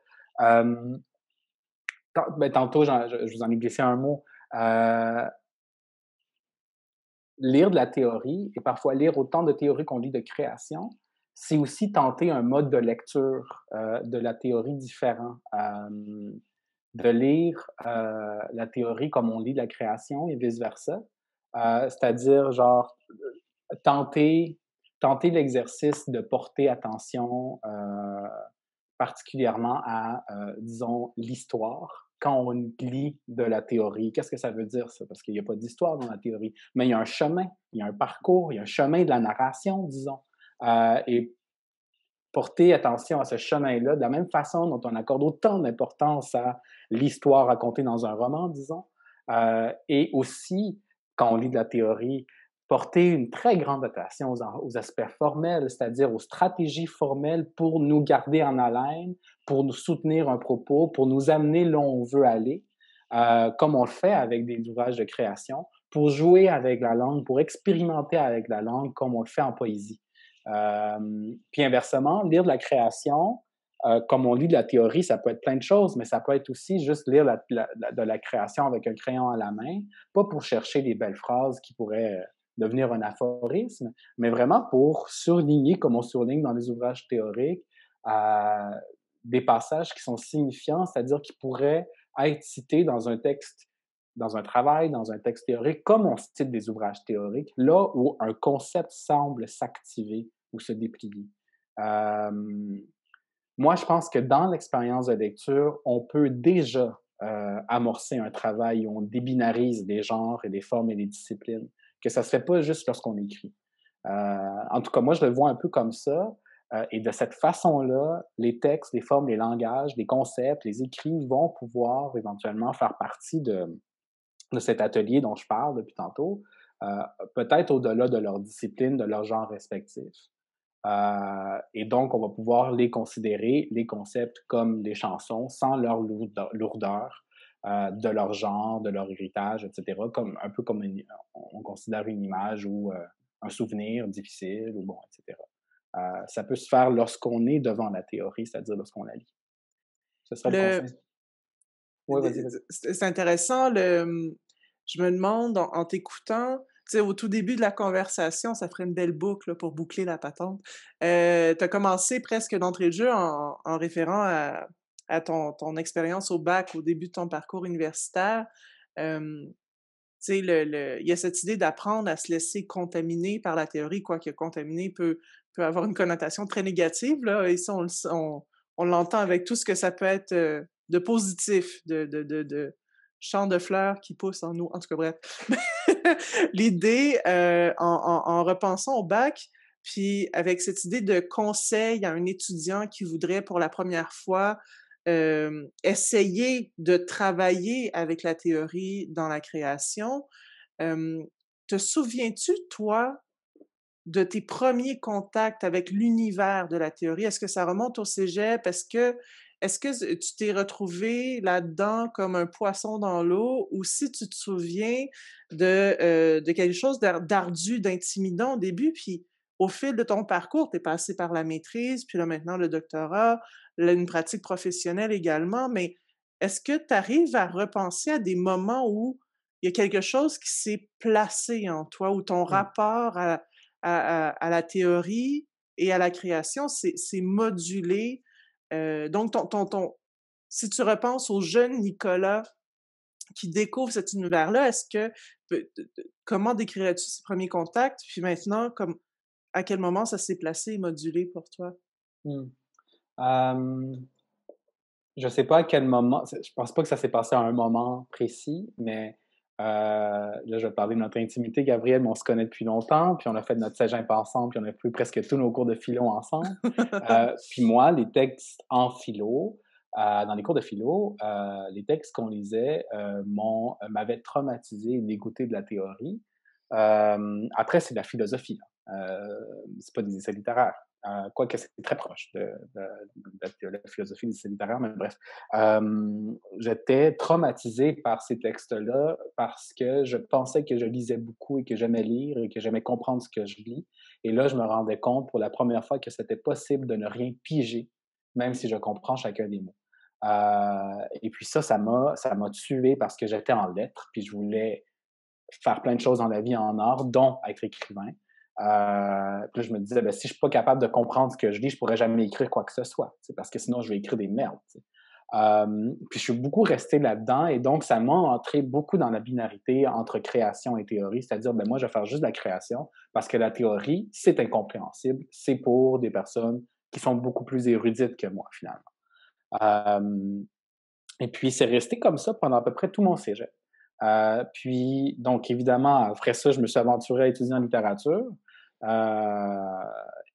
tantôt, je vous en ai glissé un mot. Lire de la théorie, et parfois lire autant de théories qu'on lit de création, c'est aussi tenter un mode de lecture de la théorie différent. De lire la théorie comme on lit la création et vice-versa. C'est-à-dire, genre, tenter, tenter l'exercice de porter attention particulièrement à, disons, l'histoire quand on lit de la théorie. Qu'est-ce que ça veut dire, ça? Parce qu'il n'y a pas d'histoire dans la théorie. Mais il y a un chemin, il y a un parcours, il y a un chemin de la narration, disons. Et porter attention à ce chemin-là, de la même façon dont on accorde autant d'importance à l'histoire racontée dans un roman, disons, et aussi, quand on lit de la théorie, porter une très grande attention aux aspects formels, c'est-à-dire aux stratégies formelles pour nous garder en haleine, pour nous soutenir un propos, pour nous amener là où on veut aller, comme on le fait avec des ouvrages de création, pour jouer avec la langue, pour expérimenter avec la langue, comme on le fait en poésie. Puis inversement, lire de la création, comme on lit de la théorie, ça peut être plein de choses, mais ça peut être aussi juste lire de la création avec un crayon à la main, pas pour chercher des belles phrases qui pourraient devenir un aphorisme, mais vraiment pour surligner, comme on surligne dans les ouvrages théoriques, des passages qui sont signifiants, c'est-à-dire qui pourraient être cités dans un texte, dans un travail, dans un texte théorique, comme on cite des ouvrages théoriques, là où un concept semble s'activer ou se déplier. Moi, je pense que dans l'expérience de lecture, on peut déjà amorcer un travail où on débinarise des genres et des formes et des disciplines, que ça se fait pas juste lorsqu'on écrit. En tout cas, moi, je le vois un peu comme ça. Et de cette façon-là, les textes, les formes, les langages, les concepts, les écrits vont pouvoir éventuellement faire partie de cet atelier dont je parle depuis tantôt, peut-être au-delà de leur discipline, de leur genre respectif. Et donc, on va pouvoir les considérer, les concepts, comme des chansons, sans leur lourdeur, de leur genre, de leur héritage, etc., comme, un peu comme on considère une image ou un souvenir difficile, ou bon, etc. Ça peut se faire lorsqu'on est devant la théorie, c'est-à-dire lorsqu'on la lit. Ce serait le Le conseil. Oui, vas-y, vas-y. c'est intéressant, je me demande en t'écoutant, tu sais, au tout début de la conversation, ça ferait une belle boucle, là, pour boucler la patente. Tu as commencé presque d'entrée de jeu en référant à ton expérience au bac, au début de ton parcours universitaire. Tu sais, il y a cette idée d'apprendre à se laisser contaminer par la théorie, quoique contaminer peut avoir une connotation très négative, là, et ça, on l'entend avec tout ce que ça peut être, de positif, de champs de fleurs qui poussent en nous. En tout cas, bref. L'idée, en repensant au bac, puis avec cette idée de conseil à un étudiant qui voudrait pour la première fois, essayer de travailler avec la théorie dans la création, hem, te souviens-tu, toi, de tes premiers contacts avec l'univers de la théorie? Est-ce que ça remonte au cégep? Est-ce que tu t'es retrouvé là-dedans comme un poisson dans l'eau? Ou si tu te souviens de quelque chose d'ardu, d'intimidant au début, puis au fil de ton parcours, tu es passé par la maîtrise, puis là maintenant le doctorat, là une pratique professionnelle également, mais est-ce que tu arrives à repenser à des moments où il y a quelque chose qui s'est placé en toi, où ton Mm. rapport à la théorie et à la création, c'est modulé. Donc, si tu repenses au jeune Nicolas qui découvre cet univers-là, comment décrirais-tu ces premiers contacts? Puis maintenant, à quel moment ça s'est placé et modulé pour toi? Mm. Je sais pas à quel moment, je pense pas que ça s'est passé à un moment précis, mais là, je vais parler de notre intimité, Gabriel, mais on se connaît depuis longtemps, puis on a fait notre cégep ensemble, puis on a fait presque tous nos cours de philo ensemble. Puis moi, les textes en philo, dans les cours de philo, les textes qu'on lisait m'avaient traumatisé et dégoûté de la théorie. Après, c'est de la philosophie, là. C'est pas des essais littéraires. Quoique c'est très proche de la philosophie des essais littéraires, mais bref. J'étais traumatisé par ces textes-là parce que je pensais que je lisais beaucoup et que j'aimais lire et que j'aimais comprendre ce que je lis. Et là, je me rendais compte pour la première fois que c'était possible de ne rien piger, même si je comprends chacun des mots. Et puis ça m'a tué parce que j'étais en lettres, puis je voulais faire plein de choses dans la vie en art, dont être écrivain. Puis là, je me disais, ben, si je suis pas capable de comprendre ce que je lis, je pourrais jamais écrire quoi que ce soit, parce que sinon, je vais écrire des merdes. Puis je suis beaucoup resté là-dedans et donc ça m'a entré beaucoup dans la binarité entre création et théorie, c'est-à-dire, ben, moi, je vais faire juste de la création parce que la théorie, c'est incompréhensible, c'est pour des personnes qui sont beaucoup plus érudites que moi, finalement. Et puis, c'est resté comme ça pendant à peu près tout mon cégep. Puis, donc, évidemment, après ça, je me suis aventuré à étudier en littérature.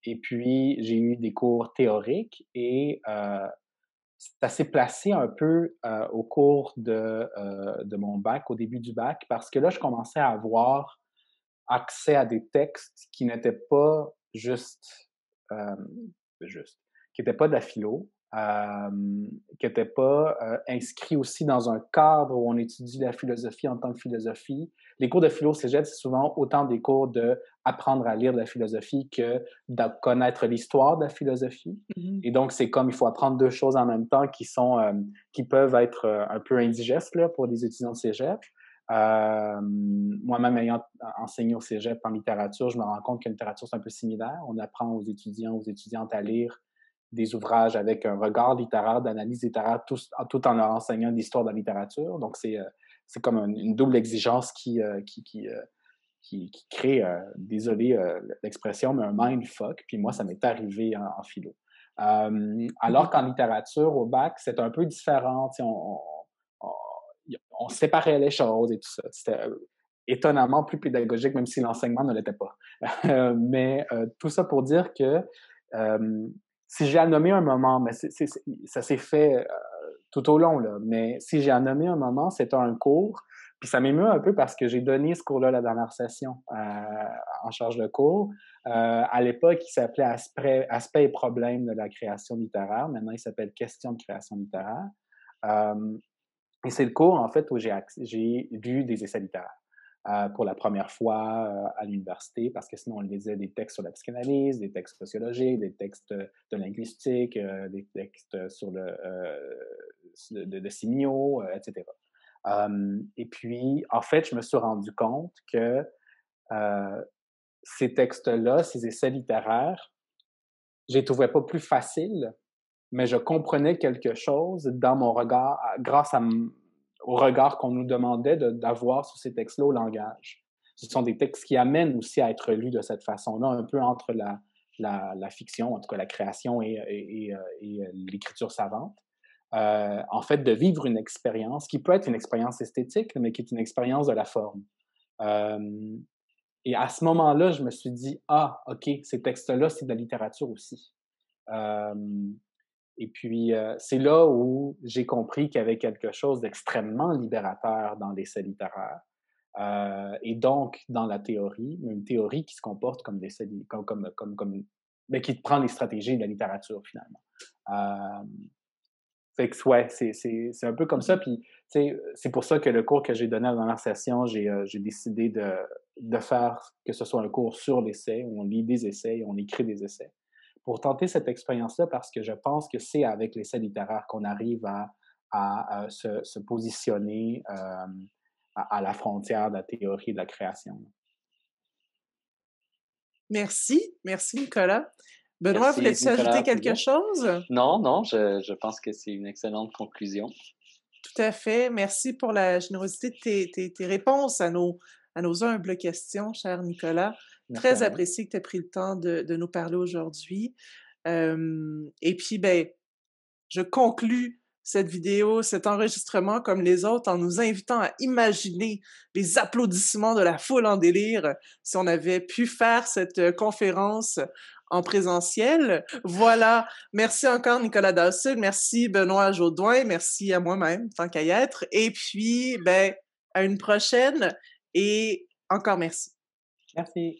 Et puis, j'ai eu des cours théoriques et ça s'est placé un peu au cours de mon bac, au début du bac, parce que là, je commençais à avoir accès à des textes qui n'étaient pas euh, juste, qui n'étaient pas de la philo, qui n'étaient pas inscrits aussi dans un cadre où on étudie la philosophie en tant que philosophie. Les cours de philo au cégep, c'est souvent autant des cours d'apprendre à lire de la philosophie que de connaître l'histoire de la philosophie. Mmh. Et donc, c'est comme il faut apprendre deux choses en même temps qui peuvent être un peu indigestes là, pour les étudiants de cégep. Moi-même ayant enseigné au cégep en littérature, je me rends compte que la littérature, c'est un peu similaire. On apprend aux étudiants, aux étudiantes à lire des ouvrages avec un regard littéraire, d'analyse littéraire, tout en leur enseignant l'histoire de la littérature. Donc, c'est comme une double exigence qui crée, désolé l'expression, mais un mindfuck. Puis moi, ça m'est arrivé en philo. Alors qu'en littérature, au bac, c'est un peu différent. On on séparait les choses et tout ça. C'était étonnamment plus pédagogique, même si l'enseignement ne l'était pas. Mais tout ça pour dire que si j'ai à nommer un moment, mais ça s'est fait tout au long, là, mais si j'ai à nommer un moment, c'est un cours. Puis ça m'émeut un peu parce que j'ai donné ce cours-là la dernière session en charge de cours. À l'époque, il s'appelait Aspects et problèmes de la création littéraire. Maintenant, il s'appelle Questions de création littéraire. Et c'est le cours, en fait, où j'ai lu des essais littéraires. Pour la première fois à l'université, parce que sinon on lisait des textes sur la psychanalyse, des textes sociologiques, des textes de linguistique, des textes sur de signaux, etc. Et puis, en fait, je me suis rendu compte que ces textes-là, ces essais littéraires, je les trouvais pas plus faciles, mais je comprenais quelque chose dans mon regard, grâce au regard qu'on nous demandait d'avoir sur ces textes-là au langage. Ce sont des textes qui amènent aussi à être lus de cette façon-là, un peu entre la fiction, en tout cas la création et l'écriture savante. En fait, de vivre une expérience qui peut être une expérience esthétique, mais qui est une expérience de la forme. Et à ce moment-là, je me suis dit, ah, OK, ces textes-là, c'est de la littérature aussi. Et puis, c'est là où j'ai compris qu'il y avait quelque chose d'extrêmement libérateur dans l'essai littéraire. Et donc, dans la théorie, une théorie qui se comporte comme mais qui prend les stratégies de la littérature, finalement. Fait que, ouais, c'est un peu comme ça. Puis, tu sais, c'est pour ça que le cours que j'ai donné à la dernière session, j'ai décidé de faire que ce soit un cours sur l'essai, où on lit des essais et on écrit des essais, pour tenter cette expérience-là, parce que je pense que c'est avec l'essai littéraire qu'on arrive à se positionner à la frontière de la théorie et de la création. Merci. Merci, Nicolas. Benoît, Merci, voulais-tu Nicolas ajouter quelque Poulin. chose? Non, je pense que c'est une excellente conclusion. Tout à fait. Merci pour la générosité de tes réponses à nos humbles questions, cher Nicolas. Merci à Très vous. apprécié que tu aies pris le temps de nous parler aujourd'hui. Et puis, ben, je conclus cette vidéo, cet enregistrement comme les autres en nous invitant à imaginer les applaudissements de la foule en délire si on avait pu faire cette conférence en présentiel. Voilà. Merci encore, Nicolas Dawson. Merci, Benoît Jaudoin. Merci à moi-même, tant qu'à y être. Et puis, ben, à une prochaine et encore merci. Merci.